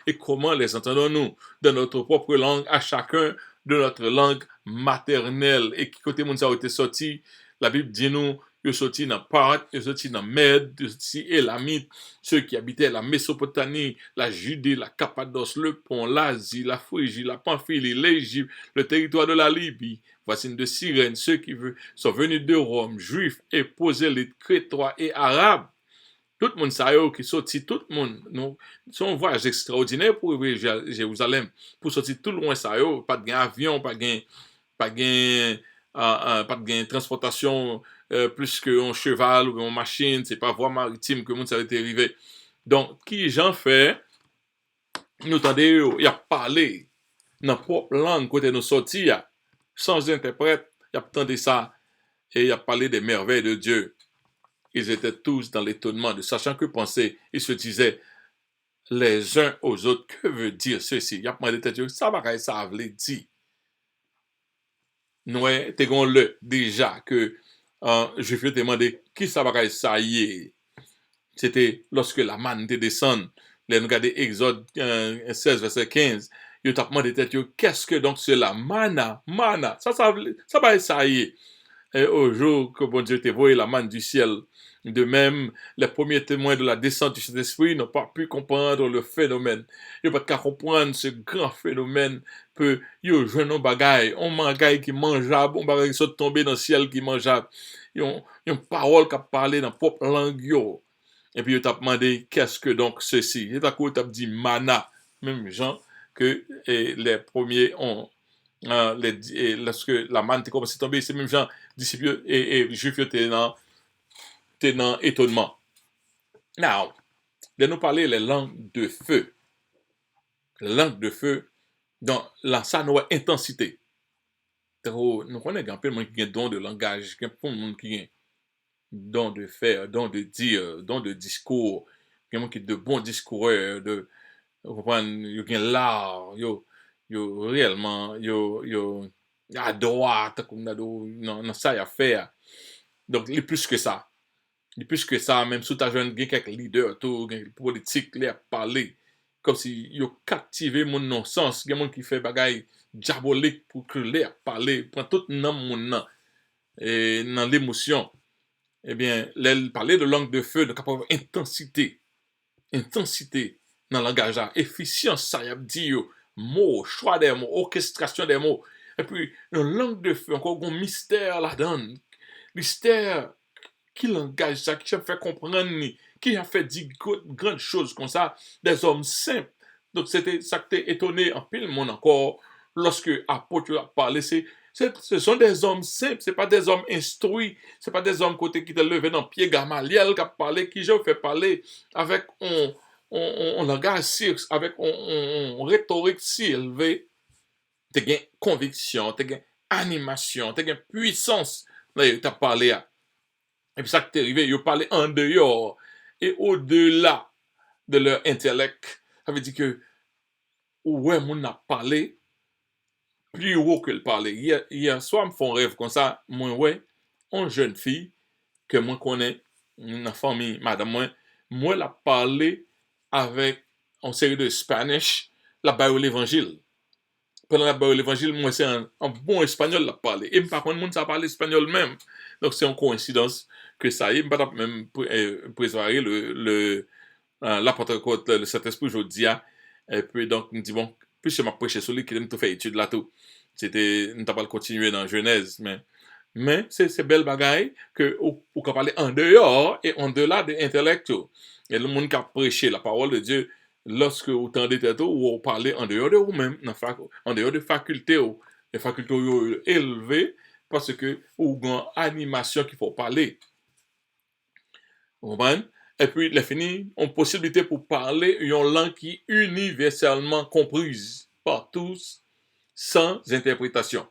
Et comment les entendons-nous dans notre propre langue, à chacun de notre langue maternelle? Et qui côté moun ça a été sorti? La Bible dit nous, ils sont sortis dans Parthe, ils sont sortis dans Mède, ils sont sortis Élamite, ceux qui habitaient la Mésopotamie, la Judée, la Cappadoce, le Pont, l'Asie, la Phrygie, la Pamphylie, l'Égypte, le territoire de la Libye, voici de Cyrène, ceux qui sont venus de Rome, juifs, et posés les Crétois et Arabes. Tout le monde sait qui sorti, tout le monde. C'est un voyage extraordinaire pour Jérusalem. Pour sortir tout loin, ça pas de avion, pas de transportation plus qu'un cheval ou une machine, c'est pas voie maritime que le monde s'est arrivé. Donc, qui j'en fait, nous tendez, il a parlé dans la propre langue côté nous sortis, sans interprète, il a entendu ça et il a parlé des merveilles de Dieu. Ils étaient tous dans l'étonnement de sachant que pensaient, ils se disaient les uns aux autres, que veut dire ceci? Il y a demandé à Dieu, ça va ça veut dire. Nous, t'es le déjà que je vais te demander qui ça va ça y est. C'était lorsque la manne te descend. Là, nous regardons Exode 16, verset 15. Il t'a demandé qu'est-ce que donc c'est la manna? Ça va ça y est. Et au jour que bon Dieu t'a envoyé la manne du ciel. De même, les premiers témoins de la descente du Saint-Esprit n'ont pas pu comprendre le phénomène. Ils n'ont pas pu comprendre ce grand phénomène. Que yo jouent un bagay, on bagay qui mangeable, on bagay qui sont tombé dans le ciel qui mangeable. Ils ont une parole qui a parlé dans propre langue yo. Et puis, il t'a demandé qu'est-ce que donc ceci. Et d'accord, il t'a dit mana. Même gens que les premiers ont, lorsque la manne était commencé à tomber, c'est même gens, disciples et juifs étaient dans étonnement. Now, de nous parler les langues de feu. Les langues de feu, dans la intensité. Nous connaissons un peu de monde qui a don de langage, qui a un monde qui a don de faire, don de dire, don de discours, qui a de bons discoureurs, de comprendre, il y a l'art, réellement, à droite, comme non, ça y a faire. Donc, il est plus que ça. Il est plus que ça, même si tu as quelques leaders, quelques politiques, les à parler. comme si yo captivé mon non-sens, gen moun qui fait bagay diabolique pour que l'air parler, prend tout nan moun nan, et dans l'émotion. Eh bien, elle parlait de langue de feu, de capable intensité dans le langage, efficience, ça y a dit, mots, choix des mots, orchestration des mots. Et puis, dans langue de feu, encore un mystère là-dedans. Mystère, qui langage ça, qui a fait comprendre, qui a fait dire grandes choses comme ça, des hommes simples. Donc, c'était ça qui t'a étonné en pile monde encore, lorsque apôtre a parlé, ce sont des hommes simples, ce pas des hommes instruits, ce pas des hommes côté qui te levé dans pied Gamaliel qui a parlé, qui j'ai fait parler avec un langage si, avec un rhétorique si élevé, tu as conviction, tu as animation, tu as puissance, là, tu as parlé. Et puis ça qui t'est arrivé, ils parlaient en dehors et au-delà de leur intellect. Ça veut dire que, ouais, mon a parlé plus haut que le parler. Hier soir, me font rêve comme ça, moi, ouais, une jeune fille que moi connais, une famille, madame, moi, la parlé avec une série de Spanish, la Bible l'évangile. Pendant la Bible l'évangile, moi, c'est un bon espagnol la parler. Et par contre, monde ça parle espagnol même. Donc, c'est une coïncidence que ça y est, pas même préparer l'apôtre côte, le Saint-Esprit aujourd'hui. Et puis, donc, on dit, bon, puis je m'a prêché sur lui, qui aime tout faire étude là tout. C'était, nous n'avons pas continué dans Genèse, mais c'est belle bagaille que on peut parler en dehors et en delà de l'intellect. Et le monde qui a prêché la parole de Dieu, lorsque vous tendez tête ou vous parlez en dehors de vous-même, en dehors de facultés, les facultés élevées, parce que vous avez une animation qu'il faut parler. Vous comprenez? Et puis, il fini, on possibilité pour parler une langue qui est universellement comprise par tous, sans interprétation.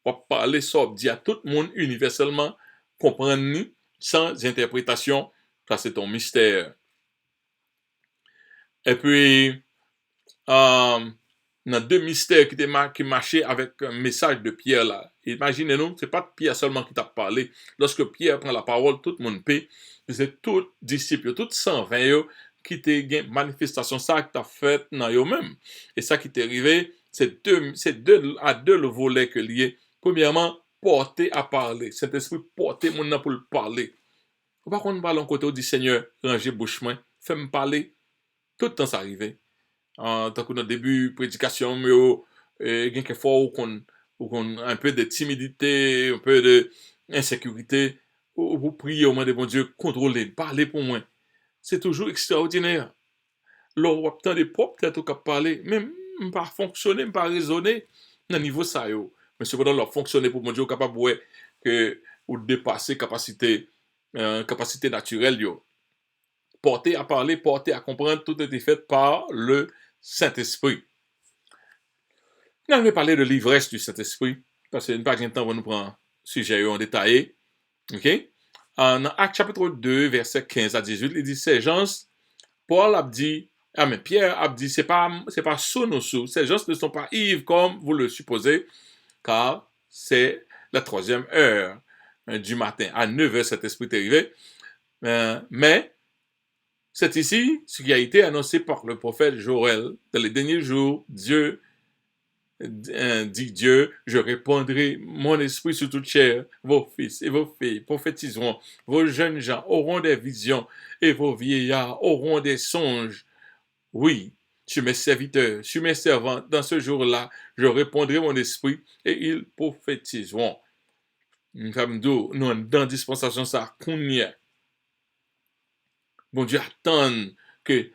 Pour parler ça, dire à tout le monde universellement comprendre sans interprétation, ça c'est ton mystère. Et puis, dans deux mystères qui marchaient avec un message de Pierre là. Imaginez-nous, c'est pas Pierre seulement qui t'a parlé. Lorsque Pierre prend la parole, tout le monde paie. C'est tout disciple, tout 120 qui t'a gagné manifestation ça que t'as fait dans eux-mêmes. Et ça qui t'est arrivé, c'est deux volets que lié. Premièrement, porter à parler. Cet esprit porter mon nom pour le parler. Faut pas qu'on parle en côté du Seigneur, ranger bouche main, fais-moi parler. Tout le temps ça arrive. Tant que dans le début prédication, il y a quelquefois qu'on un peu de timidité, un peu de insécurité. Vous priez au nom de bon Dieu, contrôlez, parlez pour moi. C'est toujours extraordinaire. Là, vous avez des propres têtes qui parler, même pas fonctionner, pas raisonner dans le niveau ça. Mais cependant, leur fonctionner pour mon Dieu, capable que vous dépasser capacité naturelle. Porter à parler, porter à comprendre, tout est fait par le Saint-Esprit. Nous allons parler de l'ivresse du Saint-Esprit, parce que nous n'avons pas de temps pour nous prendre le sujet en détail. OK? En Actes chapitre 2, verset 15 à 18, il dit, ces gens, Paul a dit, mais Pierre a dit, c'est pas sous nos sous, ces gens ne sont pas ivres comme vous le supposez, car c'est la 3e heure du matin. À 9h, cet esprit est arrivé. Mais, c'est ici ce qui a été annoncé par le prophète Joël. Dans les derniers jours, Dieu dit Dieu, je répandrai mon esprit sur toute chair. Vos fils et vos filles prophétiseront. Vos jeunes gens auront des visions et vos vieillards auront des songes. Oui, sur mes serviteurs, sur mes servants, dans ce jour-là, je répandrai mon esprit et ils prophétiseront. Nous sommes dans dispensation ça, qu'on y est. Bon Dieu attend que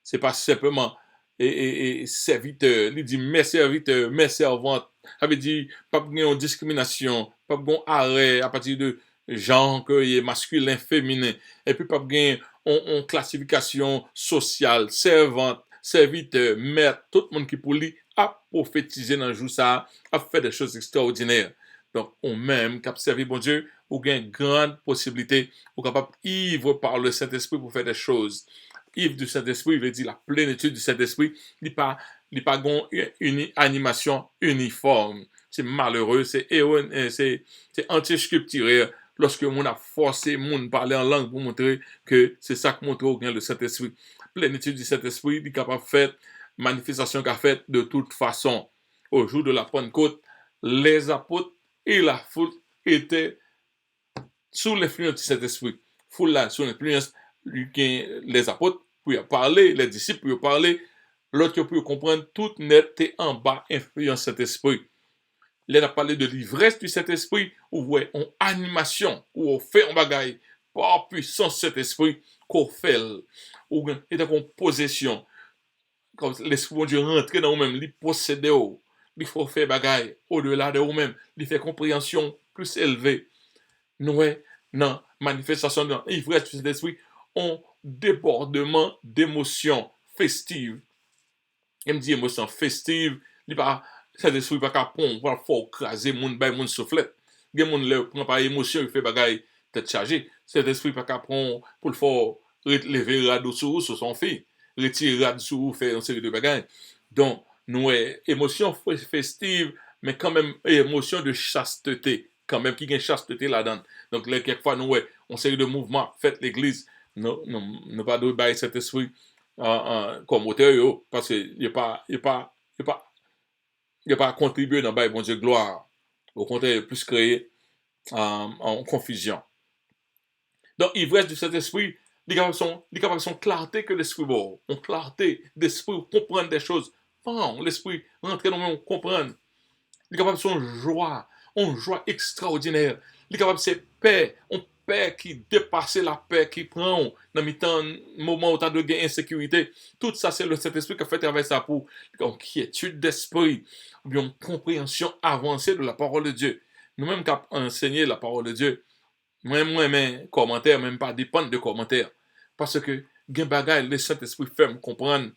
c'est pas simplement et serviteur. Il dit mes serviteurs, mes servantes. Ça veut dire pas de discrimination, pas de arrêt à partir de genre que est masculin, féminin. Et puis pas de une classification sociale, servante, serviteur, maître, tout le monde qui pour lui a prophétisé dans le jour ça, a fait des choses extraordinaires. Donc, on même, qui a servi bon Dieu, ou a une grande possibilité, ou capable ivre par le Saint-Esprit pour faire des choses. Ivre du Saint-Esprit, il veut dire la plénitude du Saint-Esprit, il pas une animation uniforme. C'est malheureux, c'est anti-scripturaire lorsque on a forcé moun parler en langue pour montrer que c'est ça qui montre au gain le Saint-Esprit. Plénitude du Saint-Esprit, il est capable de faire manifestation qu'a fait de toute façon. Au jour de la Pentecôte, les apôtres et la foule étaient sous l'influence du Saint-Esprit. Foule là, sous l'influence, les apôtres pour parler, les disciples pour parler, l'autre pour comprendre, tout net est en bas, influence Saint-Esprit. Là, on a parlé de l'ivresse du Saint-Esprit, où vous voyez en animation, où on fait un bagaille, par puissance Saint-Esprit, qu'on fait, ou est en possession. Comme l'Esprit de Dieu rentre dans vous-même, il possède vous, il faut faire bagaille au-delà de vous-même, il fait compréhension plus élevée. Nous, non, manifestation de l'ivresse du Saint-Esprit, un débordement d'émotions festives. Il me dit émotion festive, il pas Saint-Esprit pas capable pour faut craser moun bay moun soufflet. Gen moun le prend par émotion, il fait bagaille tête chargée. Saint-Esprit pas capable pour le faut lever radeau sur son fille, retirer radeau sur faire une série de bagailles. Donc nous émotion festive mais quand même émotion de chasteté, quand même qui gagne chasteté là-dedans. Donc là quelquefois nous on série de mouvements fait l'église, nous pas de bail Saint-Esprit comme auteur parce que il pas contribué dans le bon Dieu gloire. Au contraire, il plus créé en confusion. Donc, l'ivresse du Saint-Esprit, il est capable son clarté que l'Esprit bon. On clarté d'esprit, comprendre des choses. Non, l'Esprit rentrer dans le monde, comprendre. Il est capable son joie, une joie extraordinaire. Il est capable de ses paix, une paix qui dépasse la paix qui prend dans le moment où tu as de gain insécurité. Tout ça, c'est le Saint-Esprit qui a fait travailler ça pour une quiétude d'esprit, ou bien une compréhension avancée de la parole de Dieu. Nous-mêmes qui avons enseigné la parole de Dieu, moi, mes commentaires, même pas dépendent de commentaires. Parce que, le Saint-Esprit fait me comprendre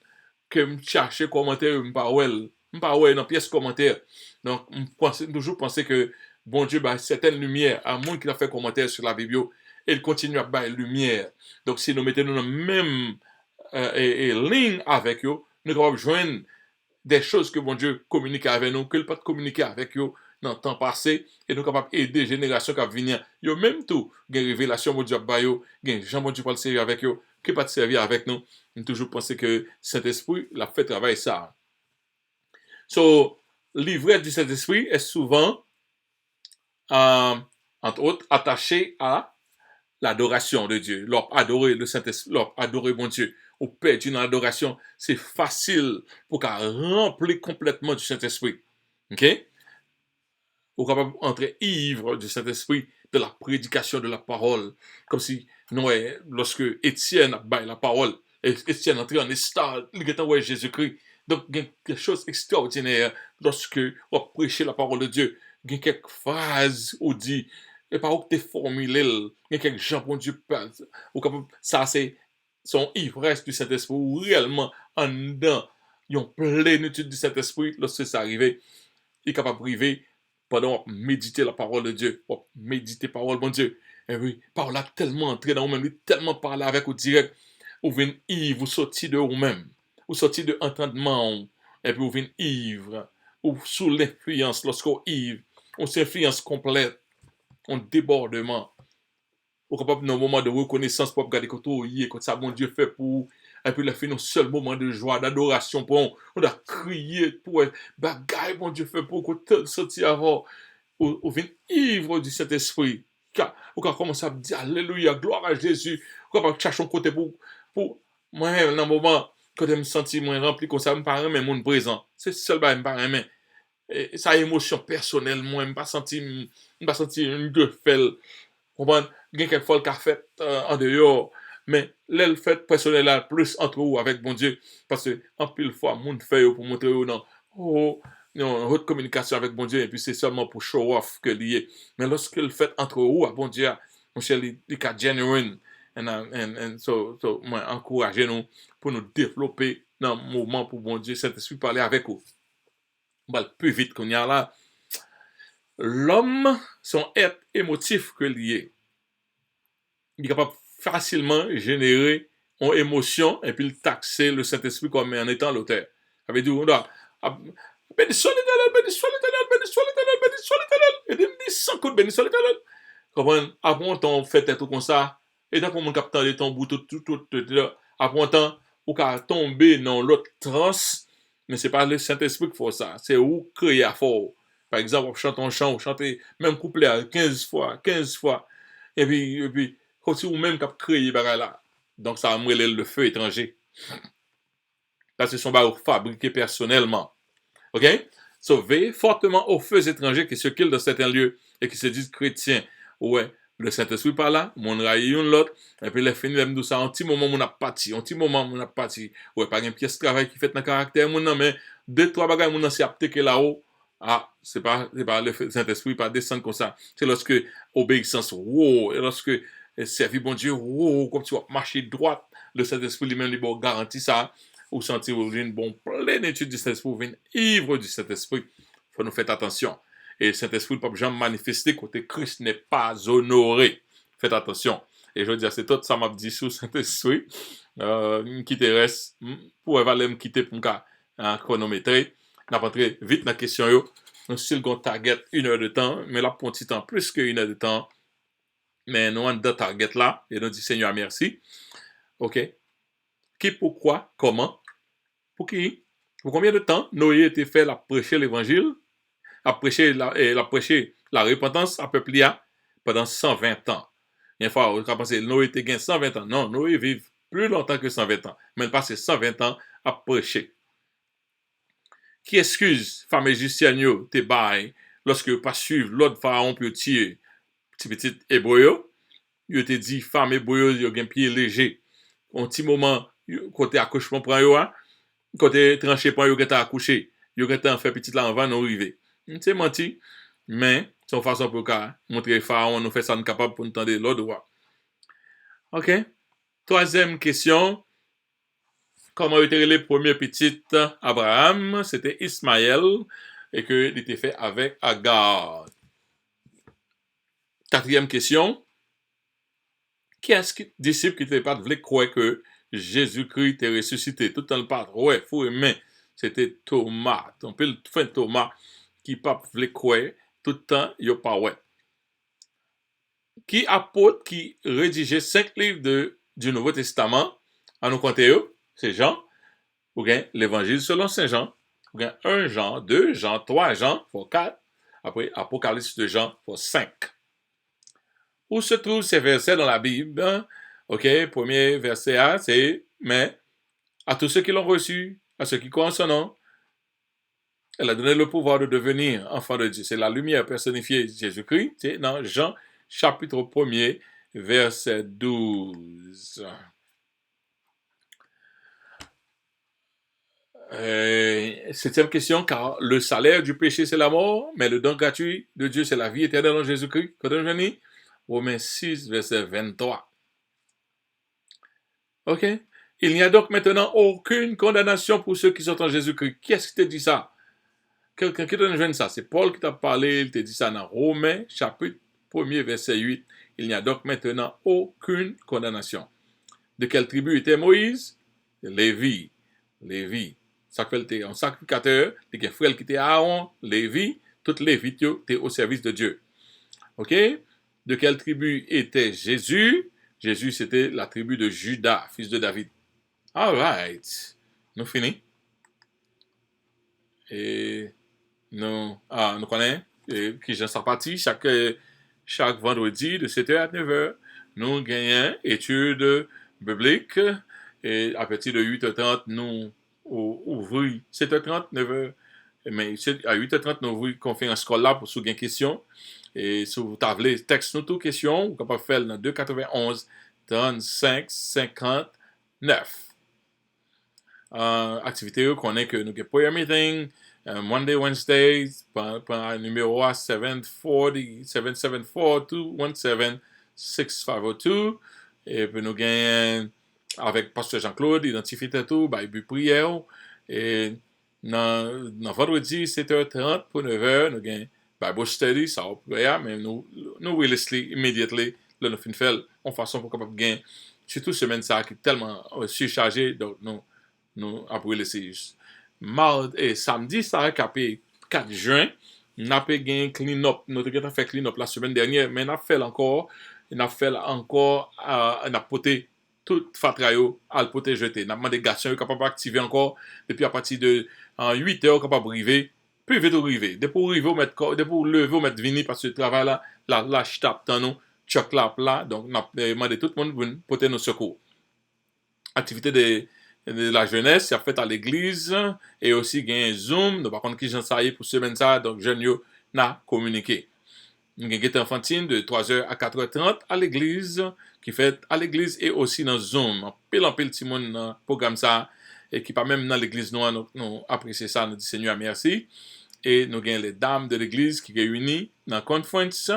que je cherche commentaires, je ne pas dans pièce commentaire. Donc, je toujours penser que bon Dieu a certaines lumières à monde qui a fait commentaire sur la Bible et il continue à faire lumière. Donc, si nous mettons dans la même ligne avec eux, nous pouvons joindre des choses que bon Dieu communique avec nous, que ne pas communiquer avec eux dans le temps passé, et nous sommes capables d'aider les générations qui viennent. Yo même tout, il y a une révélation bon Dieu à bayo, il y a Jean bon Dieu pour le servir avec eux, qui pas de servir avec nous. Nous toujours penser que Saint-Esprit l'a fait travailler ça. So, l'ivresse du Saint-Esprit est souvent, entre autres, attaché à l'adoration de Dieu. Leur adorer le Saint-Esprit, leur adorer bon Dieu. Au Père, une adoration, c'est facile pour qu'elle remplir complètement du Saint-Esprit. OK? Ou capable d'entrer ivre du Saint-Esprit, de la prédication de la parole. Comme si, nous, lorsque Étienne a baillé la parole, et Étienne entré en état, il était ouais Jésus-Christ. Donc, il y a quelque chose d'extraordinaire lorsque on prêche la parole de Dieu. Il y a quelques phrases où dit, et par où tu es formulé, il y a quelques gens, bon Dieu, ça c'est son ivresse du Saint-Esprit, ou réellement, en dedans, ils ont plénitude du Saint-Esprit, lorsque ça arrive, il est capable de priver pendant méditer la parole de Dieu, méditer la parole de mon Dieu. Et oui, parole a tellement entré dans vous-même, tellement parlé avec vous direct, vous venez ivre, vous sortez de vous-même, vous sortez de entendement, et puis vous venez ivre, ou sous l'influence, lorsqu'on ivre, on s'influence complète, on débordement, ou capable dans un moment de reconnaissance pour regarder quand ça bon Dieu fait pour et puis il a fait un seul moment de joie, d'adoration pour on a crié pour bagaille bon Dieu fait pour que sorti avant ou vient ivre du Saint-Esprit. Ou quand commence à dire alléluia, gloire à Jésus, ou quand chercher un côté pour moi dans un moment quand je me sentis moins rempli comme ça me paraît même mon présent. C'est seul me paraît mais ça émotion personnelle moi me pas senti une de fel. Comprendre, il y a quelques fois le fait en dehors, mais le fait personnel là plus entre vous avec bon Dieu parce que en pile fois monde fait pour montrer non non haute communication avec bon Dieu et puis c'est seulement pour show off que lié. Mais lorsque le fait entre vous à bon Dieu, mon cher il est genuine and so moi encourager nous pour nous développer dans le mouvement pour bon Dieu Saint-Esprit parler avec vous. On va le plus vite qu'on y a là. L'homme, son être émotif que lié. Il est capable facilement générer une émotion et puis taxer le Saint-Esprit comme en étant l'auteur. Ça veut dire, on doit bénissons l'Éternel, bénissons l'Éternel, bénissons l'Éternel, bénissons l'Éternel. Et il me dit 100 coups de bénissons l'Éternel. Comprenez? Après un temps, fait tout comme ça. Et tant qu'on monde capte de ton bout, après un temps, ou qu'à tomber dans l'autre transe, mais c'est pas le Saint-Esprit qui fait ça. C'est où créer à fort. Par exemple, on chante un chant, on chante même couplet à 15 fois, 15 fois. Et puis, comme si ou même cap créer là. Donc ça a le feu étranger. Là, ce sont fabriqués personnellement. OK? So, veillez fortement aux feux étrangers qui circulent dans certains lieux et qui se disent chrétiens. Ouais, le Saint-Esprit par là, mon raille une l'autre, et puis les fini de ça, un petit moment, mon a parti, un petit moment, mon a parti. Ouais, par une pièce de travail qui fait dans le caractère, mon mais deux, trois bagages, mon s'y appliqué là-haut. Ah, c'est pas le Saint-Esprit, pas descendre comme ça. C'est lorsque obéissance, wow, et lorsque servir bon Dieu, wow, comme tu vas marcher droite, le Saint-Esprit lui-même lui garantit ça ou sentir une bonne plénitude du Saint-Esprit, ou une ivre du Saint-Esprit. Il faut nous faire attention. Et le Saint-Esprit ne peut jamais manifester côté Christ n'est pas honoré. Faites attention. Et je veux dire, c'est tout ça m'a dit sur le Saint-Esprit. Qui te reste, pour aller me quitter pour me chronométrer. On va vite dans la question. Nous avons un target 1 heure de temps, mais là, pour un petit temps, plus que 1 heure de temps. Mais nous avons deux targets là, et nous disons Seigneur, merci. OK? Qui, pourquoi, comment? Pour qui? Pour combien de temps Noé était fait à prêcher l'évangile, à prêcher la repentance à peuple pendant 120 ans. Une fois, on a pensé Noé était gain 120 ans. Non, Noé vit plus longtemps que 120 ans. Mais il passe 120 ans à prêcher. Qui excuse femme égyptienne te bail lorsque pas suivre l'autre pharaon pour tirer petit hébreu, il te dit femme hébreu il a un pied léger. Un petit moment côté accouchement prend yo côté tranché pour yo geta accoucher yo geta fait petit là avant nous arriver c'est menti mais son façon pour montrer pharaon nous fait ça nous capable pour entendre l'autre droit. OK, troisième question, comment était le premier petit Abraham? C'était Ismaël et que il était fait avec Agar. Quatrième question, qui est-ce que disciple qui n'était pas voulu croire que Jésus-Christ était ressuscité? Tout le pas, ouais, fou et main. C'était Thomas. On peut le faire Thomas qui pas voulu croire tout le temps, il pas ouais. Qui apôtre qui rédigeait 5 livres du Nouveau Testament? À nous compter, c'est Jean. Ou bien l'Évangile selon Saint Jean. Ou bien 1 Jean, 2 Jean, 3 Jean, pour 4. Après, Apocalypse de Jean, pour 5. Où se trouvent ces versets dans la Bible? OK, premier verset A, c'est « Mais à tous ceux qui l'ont reçu, à ceux qui croient en son nom, elle a donné le pouvoir de devenir enfant de Dieu. » C'est la lumière personnifiée de Jésus-Christ. C'est dans Jean, chapitre 1er, verset 12. Septième question, car le salaire du péché, c'est la mort, mais le don gratuit de Dieu, c'est la vie éternelle en Jésus-Christ. Romains 6, verset 23. OK? Il n'y a donc maintenant aucune condamnation pour ceux qui sont en Jésus-Christ. Qui est-ce qui te dit ça? Quelqu'un qui te dit ça? C'est Paul qui t'a parlé, il te dit ça dans Romains, chapitre 1er, verset 8. Il n'y a donc maintenant aucune condamnation. De quelle tribu était Moïse? Lévi. Lévi. Un sacrificateur, il y a un frère qui était Aaron, Lévi, toutes les Lévites étaient au service de Dieu. OK? De quelle tribu était Jésus? Jésus, c'était la tribu de Judas, fils de David. All right. Nous finissons. Et nous connaissons qui j'en suis parti chaque vendredi de 7h à 9h. Nous gagnons études bibliques et à partir de 8h30, nous ouvrons 7h30, 9h. Mais à 8h30, nous ouvrons une conférence scolaire pour ceux qui ont des questions. Et si vous avez texte nous toutes questions, vous pouvez faire dans 291 35 59. Activité qu'on est que nous avons prayer meeting Monday, Wednesday, numéro 740-217-6502. Et puis nous gagnons avec Pasteur Jean-Claude, identifié tout, Bible prière. Et dans vendredi, 7h30 pour 9h, nous gagnons Bible study, ça va, mais nous release immediately, là, nous finissons en façon pour capable gagner. Surtout semaine ça qui est tellement surchargé, donc nous après laisser mardi et samedi ça a capé 4 juin n'a pas gagné clean up, nous avons fait clean up la semaine dernière, mais n'a fait encore, n'a poté tout fatrayo à le poté jeté. N'a demandé garçon capable d'activer encore depuis à partir de 8 heures capable de river, plus vite river. Depuis river mettre depuis lever mettre venir parce que le travail là la tape dans nous choc là, donc n'a demandé tout le monde pour porter nos secours. Activité de la jeunesse, c'est fait à l'église et aussi il y a un Zoom, donc par contre qui j'en sais pour semaine ça, donc jeune yo n'a communiqué. Il y a une enfantine de 3h à 4h30 à l'église, qui fait à l'église et aussi dans Zoom. En pile petit monde dans le programme ça, et qui pas même dans l'église nous apprécions ça, nous dit Seigneur merci. Et nous avons les dames de l'église qui sont réunies dans la conférence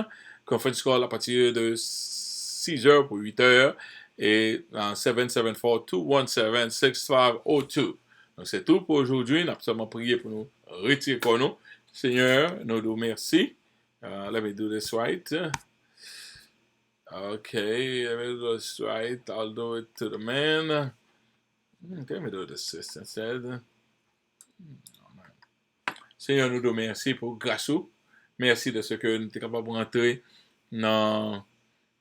call à partir de 6h pour 8h, et en 774-217-6502. Donc c'est tout pour aujourd'hui. Nous avons seulement prié pour nous retirer pour nous. Seigneur, nous nous merci. Let me do this right. Okay, let me do this right. I'll do it to the man. Okay, let me do this instead. Seigneur, nous nous merci pour grâce. Merci de ce que nous sommes capables de rentrer dans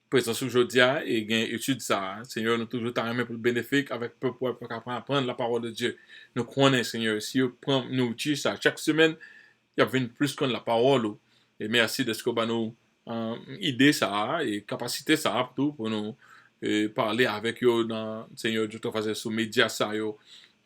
présence aujourd'hui et gain étude ça. Seigneur, nous toujours t'aimer pour le bénéfique avec peuple pour apprendre la parole de Dieu. Nous croyons, Seigneur, si vous prenez nous utilise ça chaque semaine, il y a plus qu'on la parole. Et merci de ce que nous idée ça et capacité ça pour nous parler avec eux dans Seigneur Dieu te faisait sur médias ça yo.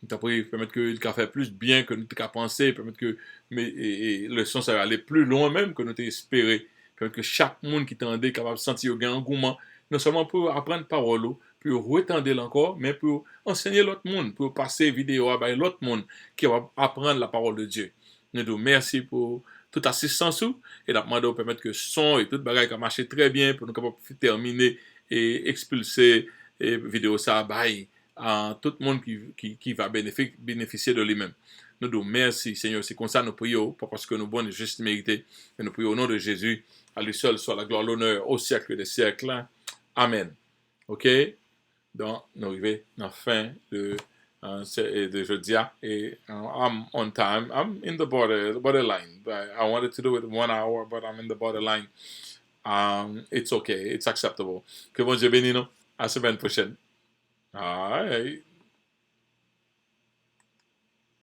Nous permettre que il fait plus bien que nous t'avons pensé, permettre que le son ça va aller plus loin même que nous t'avons espéré. Que chaque monde qui t'endait capable de sentir un engouement, non seulement pour apprendre parole, pour retendre encore, mais pour enseigner l'autre monde, pour passer vidéo à l'autre monde qui va apprendre la parole de Dieu. Nous nous merci pour toute assistance et nous permettre que son et tout bagage a marché très bien pour nous capables terminer et expulser et vidéo ça à tout le monde qui va bénéficier de lui-même. Nous nous merci Seigneur, c'est comme ça nous prions, pas parce que nous bonnes et juste mérités, mais nous prions au nom de Jésus. À lui seul soit la gloire, l'honneur au siècle des siècles. Amen. OK? Donc, nous arrivons à la fin de jeudi. Et I'm on time. I'm in the borderline. I wanted to do it 1 hour, but I'm in the borderline. It's okay. It's acceptable. Que bon Dieu bénisse nous. À la semaine prochaine. All right.